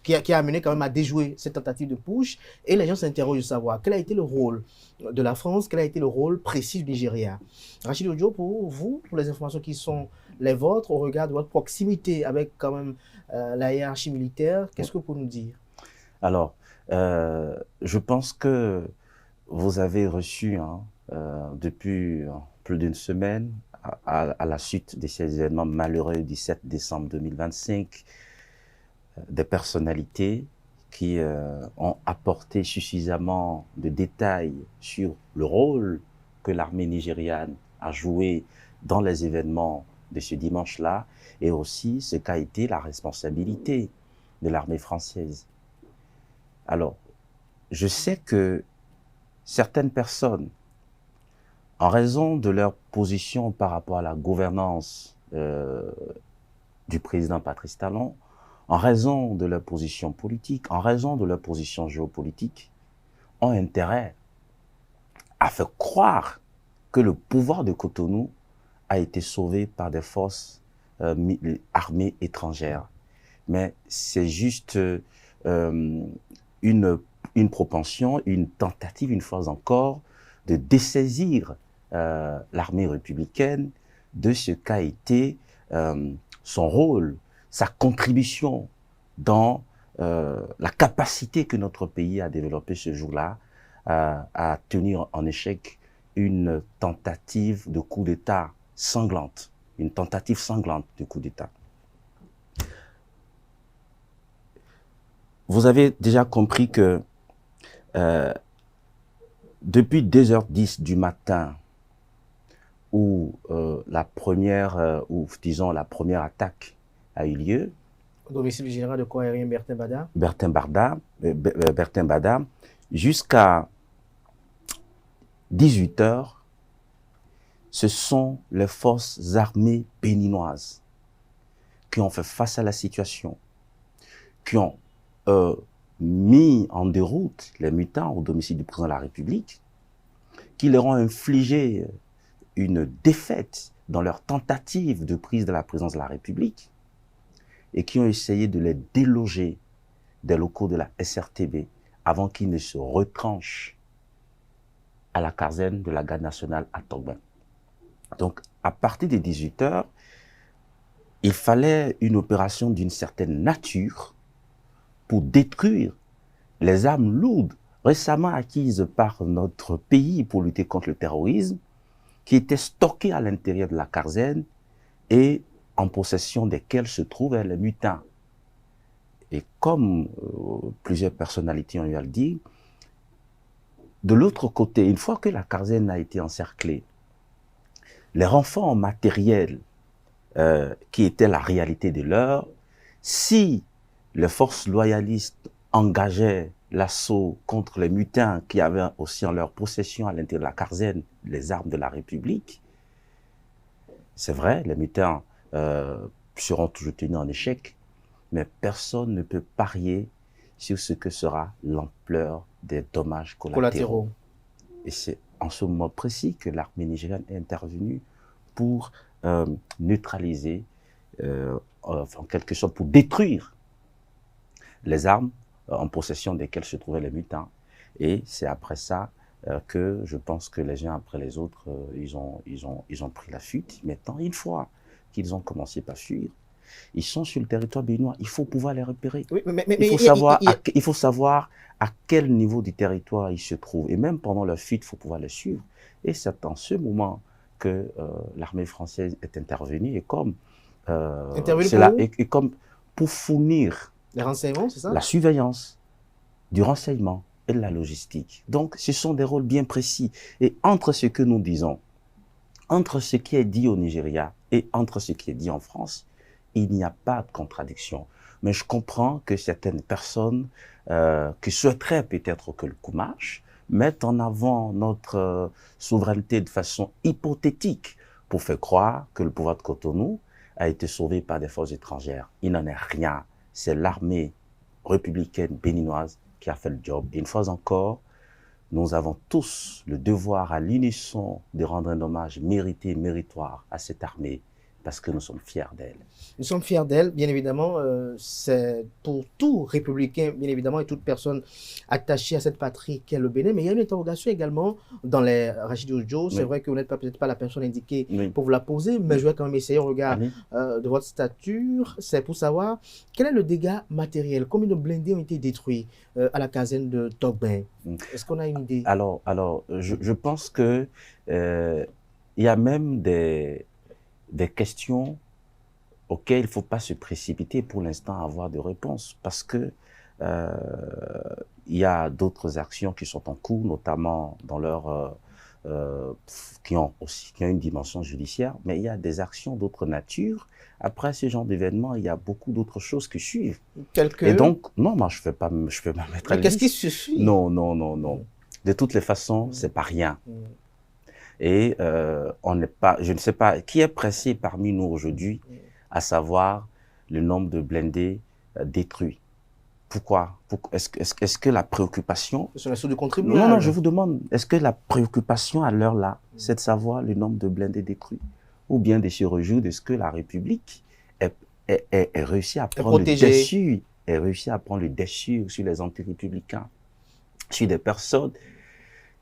qui a amené quand même à déjouer cette tentative de push. Et les gens s'interrogent de savoir quel a été le rôle de la France, quel a été le rôle précis du Nigeria. Rachid Ojo, pour vous, pour les informations qui sont les vôtres, au regard de votre proximité avec quand même la hiérarchie militaire, qu'est-ce que vous pouvez nous dire? Alors, je pense que vous avez reçu depuis plus d'une semaine, à la suite de ces événements malheureux du 17 décembre 2025, des personnalités qui ont apporté suffisamment de détails sur le rôle que l'armée nigériane a joué dans les événements de ce dimanche-là et aussi ce qu'a été la responsabilité de l'armée française. Alors, je sais que certaines personnes, en raison de leur position par rapport à la gouvernance du président Patrice Talon, en raison de leur position politique, en raison de leur position géopolitique, ont intérêt à faire croire que le pouvoir de Cotonou a été sauvé par des forces armées étrangères. Mais c'est juste une propension, une tentative, une fois encore, de dessaisir l'armée républicaine de ce qu'a été son rôle, sa contribution dans la capacité que notre pays a développée ce jour-là à tenir en échec une tentative de coup d'État sanglante, une tentative sanglante de coup d'État. Vous avez déjà compris que depuis 2h10 du matin, où la première attaque a eu lieu, Domicile du général de corps aérien Bertin Bada. Bertin Bada, jusqu'à 18h, ce sont les forces armées béninoises qui ont fait face à la situation, qui ont mis en déroute les mutins au domicile du président de la République, qui leur ont infligé une défaite dans leur tentative de prise de la présidence de la République et qui ont essayé de les déloger des locaux de la SRTB avant qu'ils ne se retranchent à la caserne de la garde nationale à Togben. Donc, à partir de 18h, il fallait une opération d'une certaine nature pour détruire les armes lourdes récemment acquises par notre pays pour lutter contre le terrorisme, qui étaient stockées à l'intérieur de la caserne et en possession desquelles se trouvaient les mutins. Et comme plusieurs personnalités ont eu à le dire, de l'autre côté, une fois que la caserne a été encerclée, les renforts matériels qui étaient la réalité de l'heure, si les forces loyalistes engageaient l'assaut contre les mutins qui avaient aussi en leur possession à l'intérieur de la caserne les armes de la République, c'est vrai, les mutins seront toujours tenus en échec, mais personne ne peut parier sur ce que sera l'ampleur des dommages collatéraux. Et c'est en ce moment précis que l'armée nigériane est intervenue pour neutraliser, en quelque sorte pour détruire les armes en possession desquelles se trouvaient les mutins. Et c'est après ça que je pense que les uns après les autres, ils ont pris la fuite. Maintenant, une fois qu'ils ont commencé par fuir, ils sont sur le territoire béninois. Il faut pouvoir les repérer. Oui, il faut savoir à quel niveau du territoire ils se trouvent. Et même pendant leur fuite, il faut pouvoir les suivre. Et c'est en ce moment que l'armée française est intervenue. Et comme, comme pour fournir les renseignements, c'est ça? La surveillance, du renseignement et de la logistique. Donc, ce sont des rôles bien précis. Et entre ce que nous disons, entre ce qui est dit au Nigeria et entre ce qui est dit en France, il n'y a pas de contradiction. Mais je comprends que certaines personnes qui souhaiteraient peut-être que le coup marche mettent en avant notre souveraineté de façon hypothétique pour faire croire que le pouvoir de Cotonou a été sauvé par des forces étrangères. Il n'en est rien. C'est l'armée républicaine béninoise qui a fait le job. Et une fois encore, nous avons tous le devoir à l'unisson de rendre un hommage mérité, méritoire à cette armée, parce que nous sommes fiers d'elle. Nous sommes fiers d'elle, bien évidemment. C'est pour tout républicain, bien évidemment, et toute personne attachée à cette patrie qu'est le Bénin. Mais il y a une interrogation également dans les Rachid Ojo. C'est vrai que vous n'êtes peut-être pas la personne indiquée pour vous la poser, mais je vais quand même essayer au regard de votre stature. C'est pour savoir quel est le dégât matériel, combien de blindés ont été détruits à la caserne de Togben. Est-ce qu'on a une idée? Alors, je pense que il y a même des questions auxquelles il ne faut pas se précipiter pour l'instant à avoir de réponses, parce que il y a d'autres actions qui sont en cours, notamment dans leur qui ont une dimension judiciaire, mais il y a des actions d'autre nature. Après ce genre d'événement, il y a beaucoup d'autres choses qui suivent. Et donc, non, moi je ne vais pas me mettre à qu'est-ce qui se suit? Non. De toutes les façons, c'est pas rien. Et on n'est pas, je ne sais pas, qui est pressé parmi nous aujourd'hui à savoir le nombre de blindés détruits. Pourquoi? Est-ce que la préoccupation... Ce sont les sous de contribuables. Non, je vous demande, est-ce que la préoccupation à l'heure là, c'est de savoir le nombre de blindés détruits? Ou bien de se réjouir de ce que la République ait réussi à prendre le dessus, ait réussi à prendre le dessus sur les anti-républicains, sur des personnes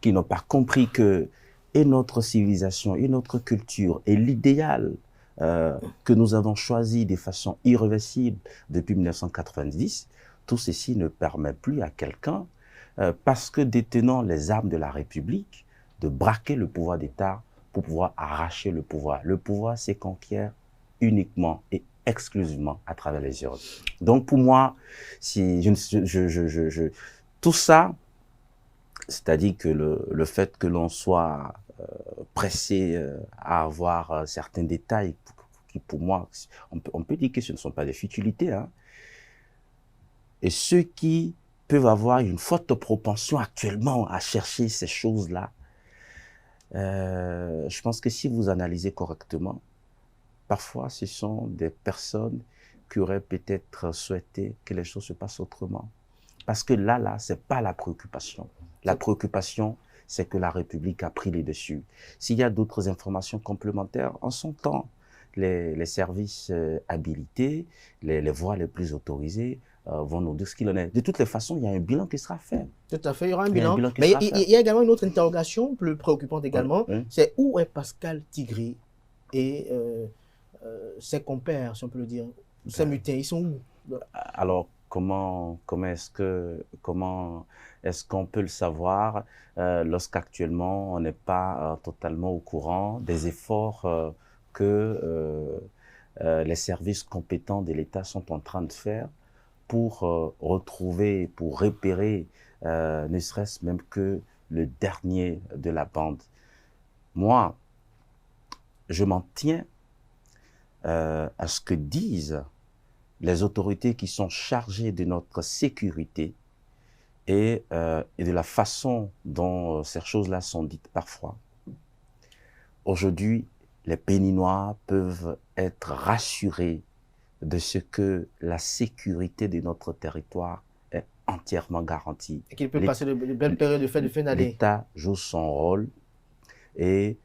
qui n'ont pas compris que et notre civilisation, et notre culture, et l'idéal que nous avons choisi de façon irréversible depuis 1990, tout ceci ne permet plus à quelqu'un, parce que détenant les armes de la République, de braquer le pouvoir d'État pour pouvoir arracher le pouvoir. Le pouvoir s'est conquiert uniquement et exclusivement à travers les urnes. Donc pour moi, tout ça, c'est-à-dire que le fait que l'on soit pressé à avoir certains détails qui pour moi, on peut dire que ce ne sont pas des futilités, hein. Et ceux qui peuvent avoir une forte propension actuellement à chercher ces choses-là, je pense que si vous analysez correctement, parfois ce sont des personnes qui auraient peut-être souhaité que les choses se passent autrement. Parce que là, c'est pas la préoccupation. La préoccupation, c'est que la République a pris les dessus. S'il y a d'autres informations complémentaires, en son temps, les services habilités, les voies les plus autorisées vont nous dire ce qu'il en est. De toutes les façons, il y a un bilan qui sera fait. Tout à fait, il y aura un bilan. Qui Mais sera il fait. y a également une autre interrogation plus préoccupante également, Oui. c'est où est Pascal Tigri et ses compères, si on peut le dire, ses mutins, ils sont où? Alors, comment est-ce qu'on peut le savoir lorsqu'actuellement on n'est pas totalement au courant des efforts que les services compétents de l'État sont en train de faire pour retrouver, pour repérer, ne serait-ce même que le dernier de la bande. Moi, je m'en tiens à ce que disent les autorités qui sont chargées de notre sécurité et de la façon dont ces choses-là sont dites parfois. Aujourd'hui, les Béninois peuvent être rassurés de ce que la sécurité de notre territoire est entièrement garantie. Et qu'il peut passer de belles périodes de fin d'année. L'État joue son rôle et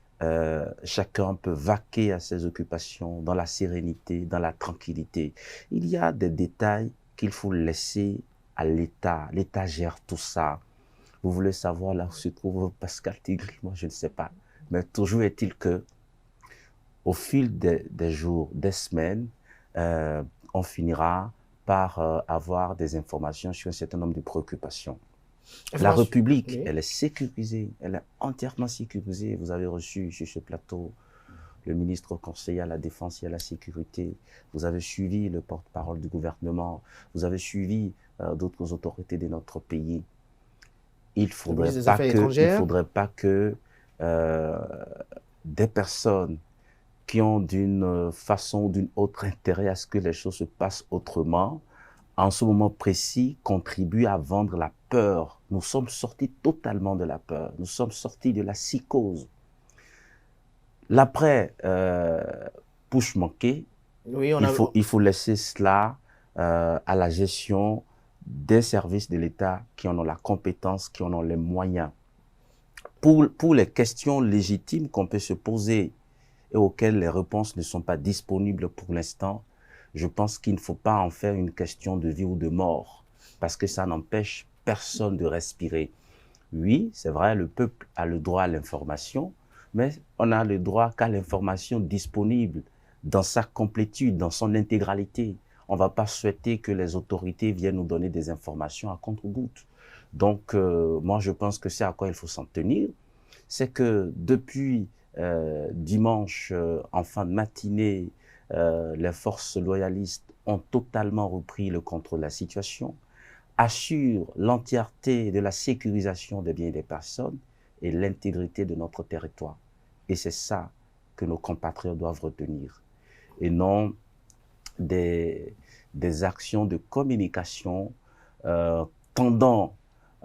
chacun peut vaquer à ses occupations dans la sérénité, dans la tranquillité. Il y a des détails qu'il faut laisser à l'État. L'État gère tout ça. Vous voulez savoir là où se trouve Pascal Tigri? Moi, je ne sais pas. Mais toujours est-il que, au fil des jours, des semaines, on finira par avoir des informations sur un certain nombre de préoccupations. La République, oui, elle est sécurisée, elle est entièrement sécurisée. Vous avez reçu sur ce plateau le ministre conseiller à la Défense et à la Sécurité. Vous avez suivi le porte-parole du gouvernement. Vous avez suivi d'autres autorités de notre pays. Il ne faudrait pas que des personnes qui ont d'une façon ou d'une autre intérêt à ce que les choses se passent autrement, en ce moment précis, contribuent à vendre la peur. Nous sommes sortis totalement de la peur. Nous sommes sortis de la psychose. L'après push manqué, oui, il faut laisser cela à la gestion des services de l'État qui en ont la compétence, qui en ont les moyens. Pour les questions légitimes qu'on peut se poser et auxquelles les réponses ne sont pas disponibles pour l'instant, je pense qu'il ne faut pas en faire une question de vie ou de mort, parce que ça n'empêche personne de respirer. Oui, c'est vrai, le peuple a le droit à l'information, mais on a le droit qu'à l'information disponible dans sa complétude, dans son intégralité. On ne va pas souhaiter que les autorités viennent nous donner des informations à contre-gouttes. Donc, moi, je pense que c'est à quoi il faut s'en tenir. C'est que depuis dimanche, en fin de matinée, les forces loyalistes ont totalement repris le contrôle de la situation, assurent l'entièreté de la sécurisation des biens et des personnes et l'intégrité de notre territoire. Et c'est ça que nos compatriotes doivent retenir. Et non des actions de communication tendant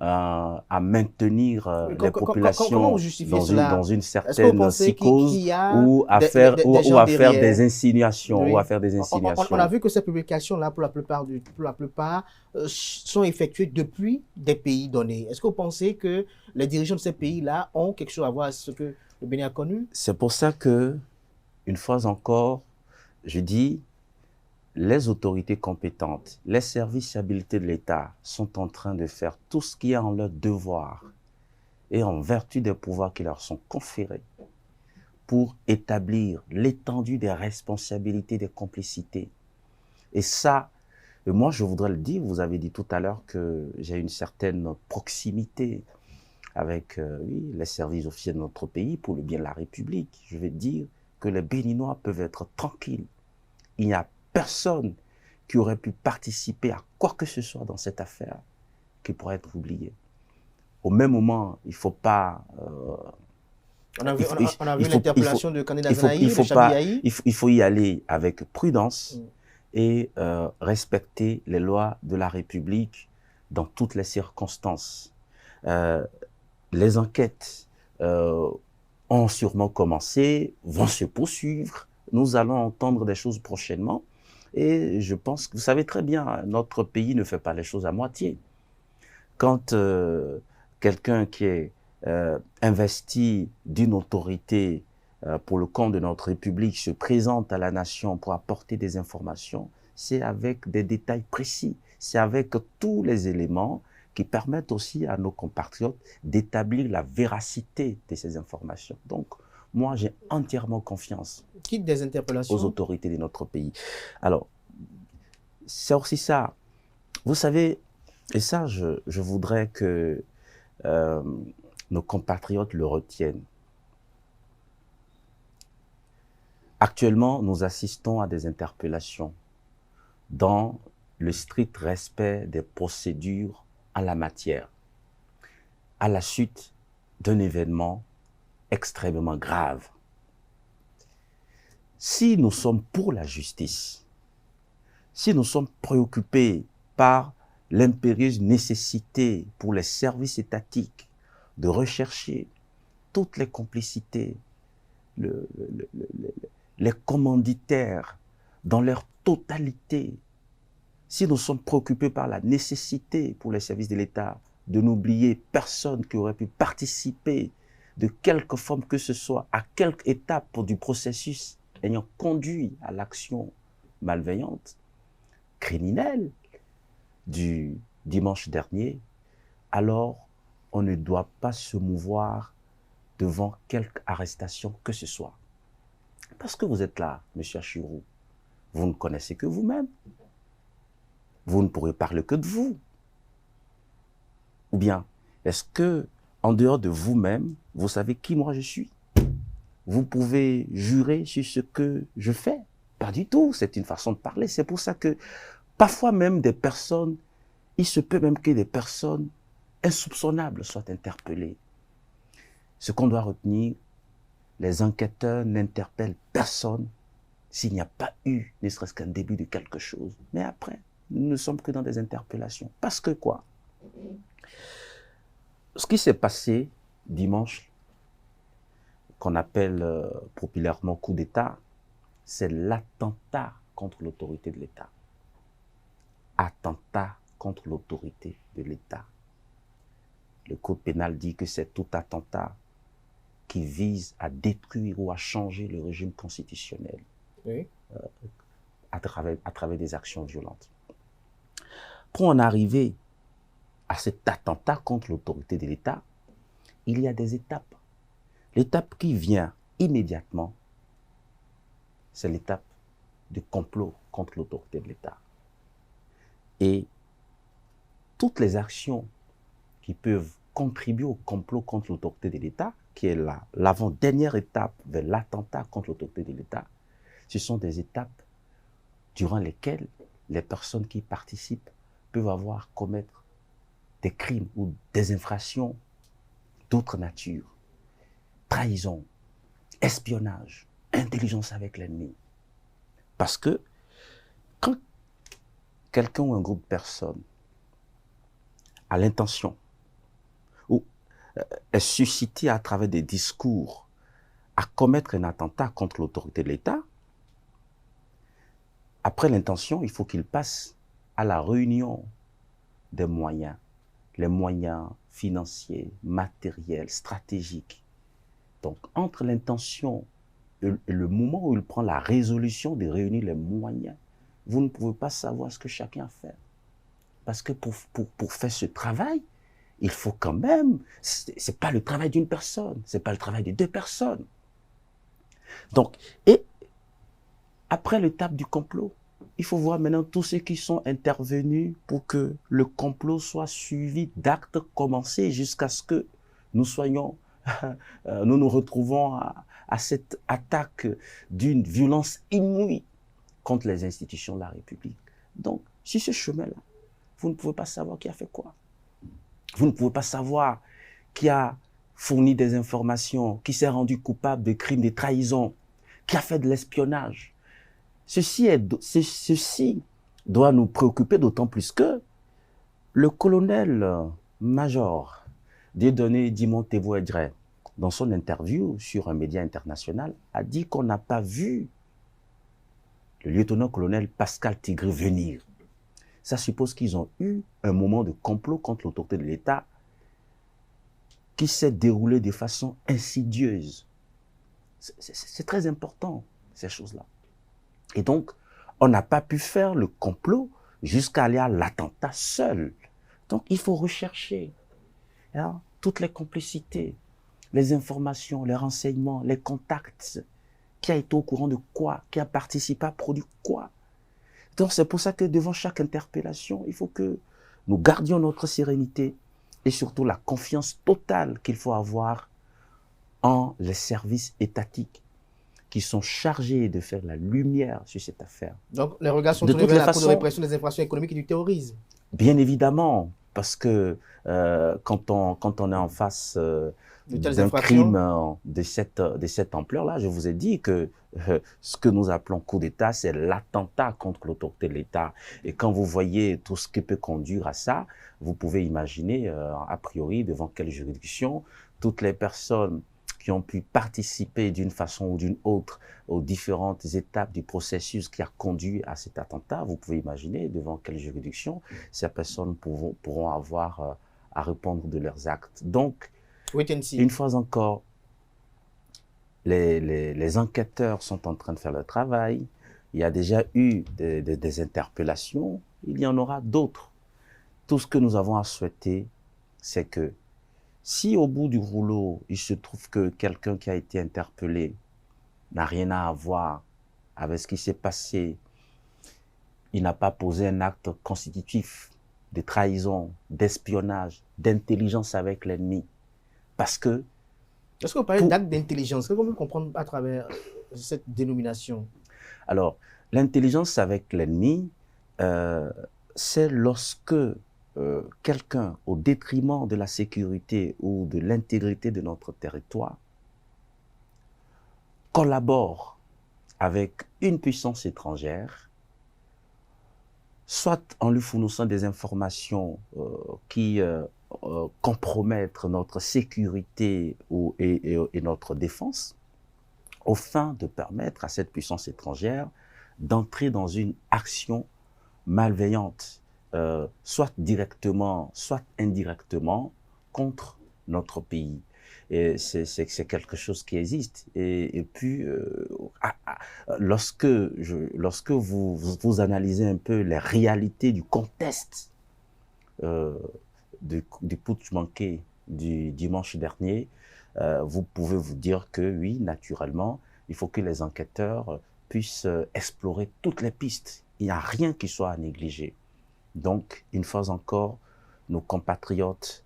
à maintenir les populations dans une certaine psychose ou à faire des insinuations. Oui. Ou à faire des insinuations. On a vu que ces publications-là, pour la plupart sont effectuées depuis des pays donnés. Est-ce que vous pensez que les dirigeants de ces pays-là ont quelque chose à voir avec ce que le Bénin a connu? C'est pour ça que, une fois encore, je dis, les autorités compétentes, les services habilités de l'État sont en train de faire tout ce qui est en leur devoir et en vertu des pouvoirs qui leur sont conférés pour établir l'étendue des responsabilités, des complicités. Et ça, moi je voudrais le dire, vous avez dit tout à l'heure que j'ai une certaine proximité avec les services officiels de notre pays pour le bien de la République. Je vais dire que les Béninois peuvent être tranquilles. Il n'y a personne qui aurait pu participer à quoi que ce soit dans cette affaire qui pourrait être oublié. Au même moment, il ne faut pas On a vu l'interpellation de candidat Zanaï, de Chabiaï. Il faut y aller avec prudence et respecter les lois de la République dans toutes les circonstances. Les enquêtes ont sûrement commencé, vont se poursuivre. Nous allons entendre des choses prochainement. Et je pense que vous savez très bien, notre pays ne fait pas les choses à moitié. Quand quelqu'un qui est investi d'une autorité pour le compte de notre République se présente à la nation pour apporter des informations, c'est avec des détails précis, c'est avec tous les éléments qui permettent aussi à nos compatriotes d'établir la véracité de ces informations. Donc, moi, j'ai entièrement confiance des interpellations aux autorités de notre pays. Alors, c'est aussi ça. Vous savez, et ça, je voudrais que nos compatriotes le retiennent. Actuellement, nous assistons à des interpellations dans le strict respect des procédures en la matière, à la suite d'un événement extrêmement grave. Si nous sommes pour la justice, si nous sommes préoccupés par l'impérieuse nécessité pour les services étatiques de rechercher toutes les complicités, les commanditaires dans leur totalité, si nous sommes préoccupés par la nécessité pour les services de l'État de n'oublier personne qui aurait pu participer de quelque forme que ce soit, à quelque étape du processus ayant conduit à l'action malveillante, criminelle du dimanche dernier, alors on ne doit pas se mouvoir devant quelque arrestation que ce soit. Parce que vous êtes là, M. Achirou, vous ne connaissez que vous-même. Vous ne pourrez parler que de vous. Ou bien, est-ce que, en dehors de vous-même, vous savez qui moi je suis? Vous pouvez jurer sur ce que je fais? Pas du tout, c'est une façon de parler. C'est pour ça que, parfois même des personnes, il se peut même que des personnes insoupçonnables soient interpellées. Ce qu'on doit retenir, les enquêteurs n'interpellent personne s'il n'y a pas eu, ne serait-ce qu'un début de quelque chose. Mais après, nous ne sommes que dans des interpellations. Parce que quoi? Ce qui s'est passé dimanche, qu'on appelle populairement coup d'État, c'est l'attentat contre l'autorité de l'État. Attentat contre l'autorité de l'État. Le code pénal dit que c'est tout attentat qui vise à détruire ou à changer le régime constitutionnel à travers des actions violentes. Pour en arriver à cet attentat contre l'autorité de l'État, il y a des étapes. L'étape qui vient immédiatement, c'est l'étape du complot contre l'autorité de l'État. Et toutes les actions qui peuvent contribuer au complot contre l'autorité de l'État, qui est l'avant-dernière étape vers l'attentat contre l'autorité de l'État, ce sont des étapes durant lesquelles les personnes qui participent peuvent commettre des crimes ou des infractions d'autre nature. Trahison, espionnage, intelligence avec l'ennemi. Parce que quand quelqu'un ou un groupe de personnes a l'intention ou est suscité à travers des discours à commettre un attentat contre l'autorité de l'État, après l'intention, il faut qu'il passe à la réunion des moyens, les moyens financiers, matériels, stratégiques. Donc, entre l'intention et le moment où il prend la résolution de réunir les moyens, vous ne pouvez pas savoir ce que chacun a fait. Parce que pour faire ce travail, il faut quand même, c'est pas le travail d'une personne, c'est pas le travail de deux personnes. Donc, et après l'étape du complot, il faut voir maintenant tous ceux qui sont intervenus pour que le complot soit suivi d'actes commencés jusqu'à ce que nous nous retrouvons à cette attaque d'une violence inouïe contre les institutions de la République. Donc, sur ce chemin-là, vous ne pouvez pas savoir qui a fait quoi. Vous ne pouvez pas savoir qui a fourni des informations, qui s'est rendu coupable de crimes de trahison, qui a fait de l'espionnage. Ceci doit nous préoccuper d'autant plus que le colonel-major Dieudonné Dimon Tebouedre, dans son interview sur un média international, a dit qu'on n'a pas vu le lieutenant-colonel Pascal Tigré venir. Ça suppose qu'ils ont eu un moment de complot contre l'autorité de l'État qui s'est déroulé de façon insidieuse. C'est très important, ces choses-là. Et donc, on n'a pas pu faire le complot jusqu'à aller à l'attentat seul. Donc, il faut rechercher toutes les complicités, les informations, les renseignements, les contacts. Qui a été au courant de quoi? Qui a participé à produire quoi? Donc, c'est pour ça que devant chaque interpellation, il faut que nous gardions notre sérénité et surtout la confiance totale qu'il faut avoir en les services étatiques qui sont chargés de faire la lumière sur cette affaire. Donc, les regards sont tournés vers la Cour de répression des infractions économiques et du terrorisme. Bien évidemment, parce que quand on est en face d'un crime de cette ampleur-là, je vous ai dit que ce que nous appelons coup d'État, c'est l'attentat contre l'autorité de l'État. Et quand vous voyez tout ce qui peut conduire à ça, vous pouvez imaginer, a priori, devant quelle juridiction, toutes les personnes qui ont pu participer d'une façon ou d'une autre aux différentes étapes du processus qui a conduit à cet attentat, vous pouvez imaginer devant quelle juridiction ces personnes pourront avoir à répondre de leurs actes. Donc, une fois encore, les enquêteurs sont en train de faire leur travail. Il y a déjà eu des interpellations. Il y en aura d'autres. Tout ce que nous avons à souhaiter, c'est que si au bout du rouleau, il se trouve que quelqu'un qui a été interpellé n'a rien à voir avec ce qui s'est passé, il n'a pas posé un acte constitutif de trahison, d'espionnage, d'intelligence avec l'ennemi, parce que... Est-ce que vous parlez d'acte d'intelligence? Comment vous comprendre à travers cette dénomination? Alors, l'intelligence avec l'ennemi, c'est lorsque quelqu'un, au détriment de la sécurité ou de l'intégrité de notre territoire, collabore avec une puissance étrangère, soit en lui fournissant des informations qui compromettent notre sécurité et notre défense, au fin de permettre à cette puissance étrangère d'entrer dans une action malveillante, soit directement, soit indirectement, contre notre pays. Et c'est quelque chose qui existe. Et puis, lorsque vous analysez un peu les réalités du contexte du putsch manqué du dimanche dernier, vous pouvez vous dire que oui, naturellement, il faut que les enquêteurs puissent explorer toutes les pistes. Il n'y a rien qui soit à négliger. Donc, une fois encore, nos compatriotes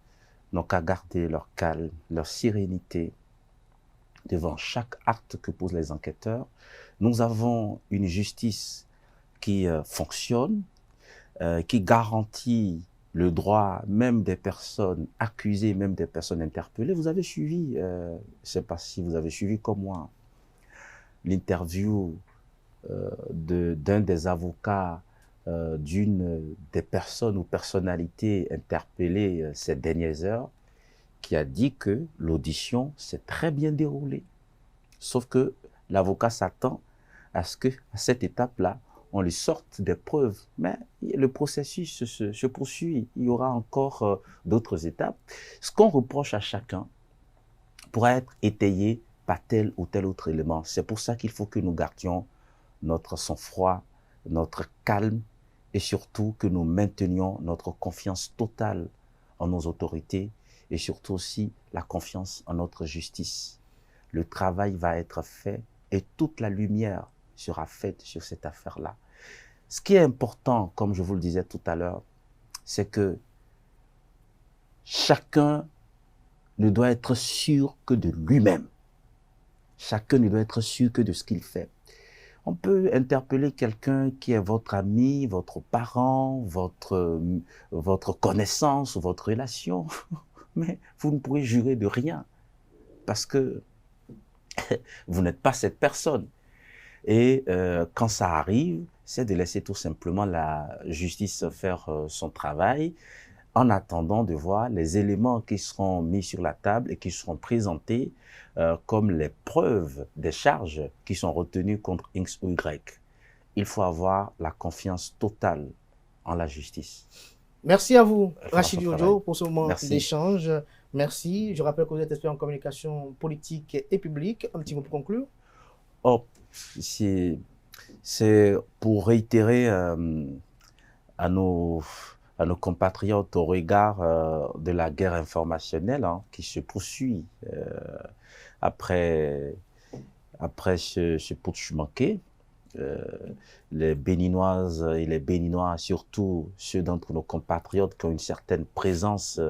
n'ont qu'à garder leur calme, leur sérénité devant chaque acte que posent les enquêteurs. Nous avons une justice qui fonctionne, qui garantit le droit même des personnes accusées, même des personnes interpellées. Vous avez suivi, je ne sais pas si vous avez suivi comme moi, l'interview d'un des avocats d'une des personnes ou personnalités interpellées ces dernières heures, qui a dit que l'audition s'est très bien déroulée. Sauf que l'avocat s'attend à ce qu'à cette étape-là, on lui sorte des preuves. Mais le processus se poursuit. Il y aura encore d'autres étapes. Ce qu'on reproche à chacun pourra être étayé par tel ou tel autre élément. C'est pour ça qu'il faut que nous gardions notre sang-froid, notre calme, et surtout que nous maintenions notre confiance totale en nos autorités et surtout aussi la confiance en notre justice. Le travail va être fait et toute la lumière sera faite sur cette affaire-là. Ce qui est important, comme je vous le disais tout à l'heure, c'est que chacun ne doit être sûr que de lui-même. Chacun ne doit être sûr que de ce qu'il fait. On peut interpeller quelqu'un qui est votre ami, votre parent, votre connaissance ou votre relation, mais vous ne pourrez jurer de rien. parce que vous n'êtes pas cette personne. Et quand ça arrive, c'est de laisser tout simplement la justice faire son travail en attendant de voir les éléments qui seront mis sur la table et qui seront présentés comme les preuves des charges qui sont retenues contre X ou Y. Il faut avoir la confiance totale en la justice. Merci à vous, Rachidi Ojo, pour ce moment d'échange. Merci. Je rappelle que vous êtes expert en communication politique et publique. Un petit mot pour conclure. Oh, c'est pour réitérer à nos compatriotes au regard de la guerre informationnelle qui se poursuit après ce putsch manqué. Les Béninoises et les Béninois, surtout ceux d'entre nos compatriotes qui ont une certaine présence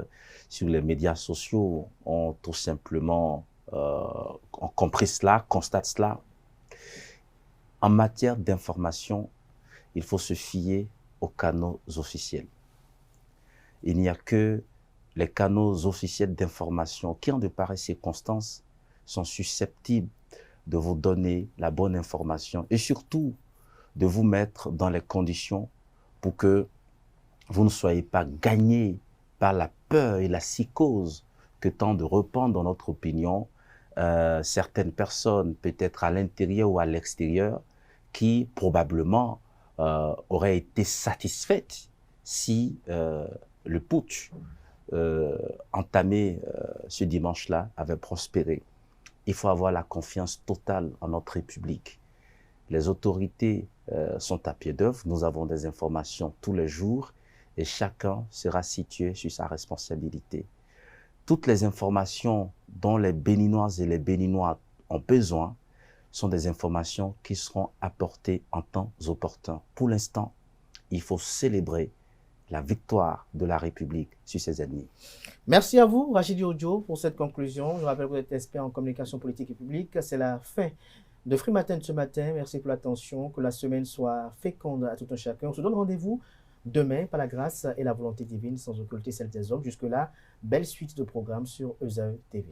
sur les médias sociaux, ont tout simplement compris cela, constatent cela. En matière d'information, il faut se fier aux canaux officiels. Il n'y a que les canaux officiels d'information qui, en de pareilles circonstances, sont susceptibles de vous donner la bonne information et surtout de vous mettre dans les conditions pour que vous ne soyez pas gagné par la peur et la psychose que tend de répandre dans notre opinion certaines personnes, peut-être à l'intérieur ou à l'extérieur, qui probablement auraient été satisfaites si le putsch entamé ce dimanche-là avait prospéré. Il faut avoir la confiance totale en notre République. Les autorités sont à pied d'œuvre, nous avons des informations tous les jours et chacun sera situé sur sa responsabilité. Toutes les informations dont les Béninoises et les Béninois ont besoin sont des informations qui seront apportées en temps opportun. Pour l'instant, il faut célébrer la victoire de la République sur ses ennemis. Merci à vous, Rachidi Ojo, pour cette conclusion. Je rappelle que vous êtes expert en communication politique et publique. C'est la fin de Free Matin de ce matin. Merci pour l'attention. Que la semaine soit féconde à tout un chacun. On se donne rendez-vous demain par la grâce et la volonté divine, sans occulter celle des hommes. Jusque-là, belle suite de programmes sur ESAE TV.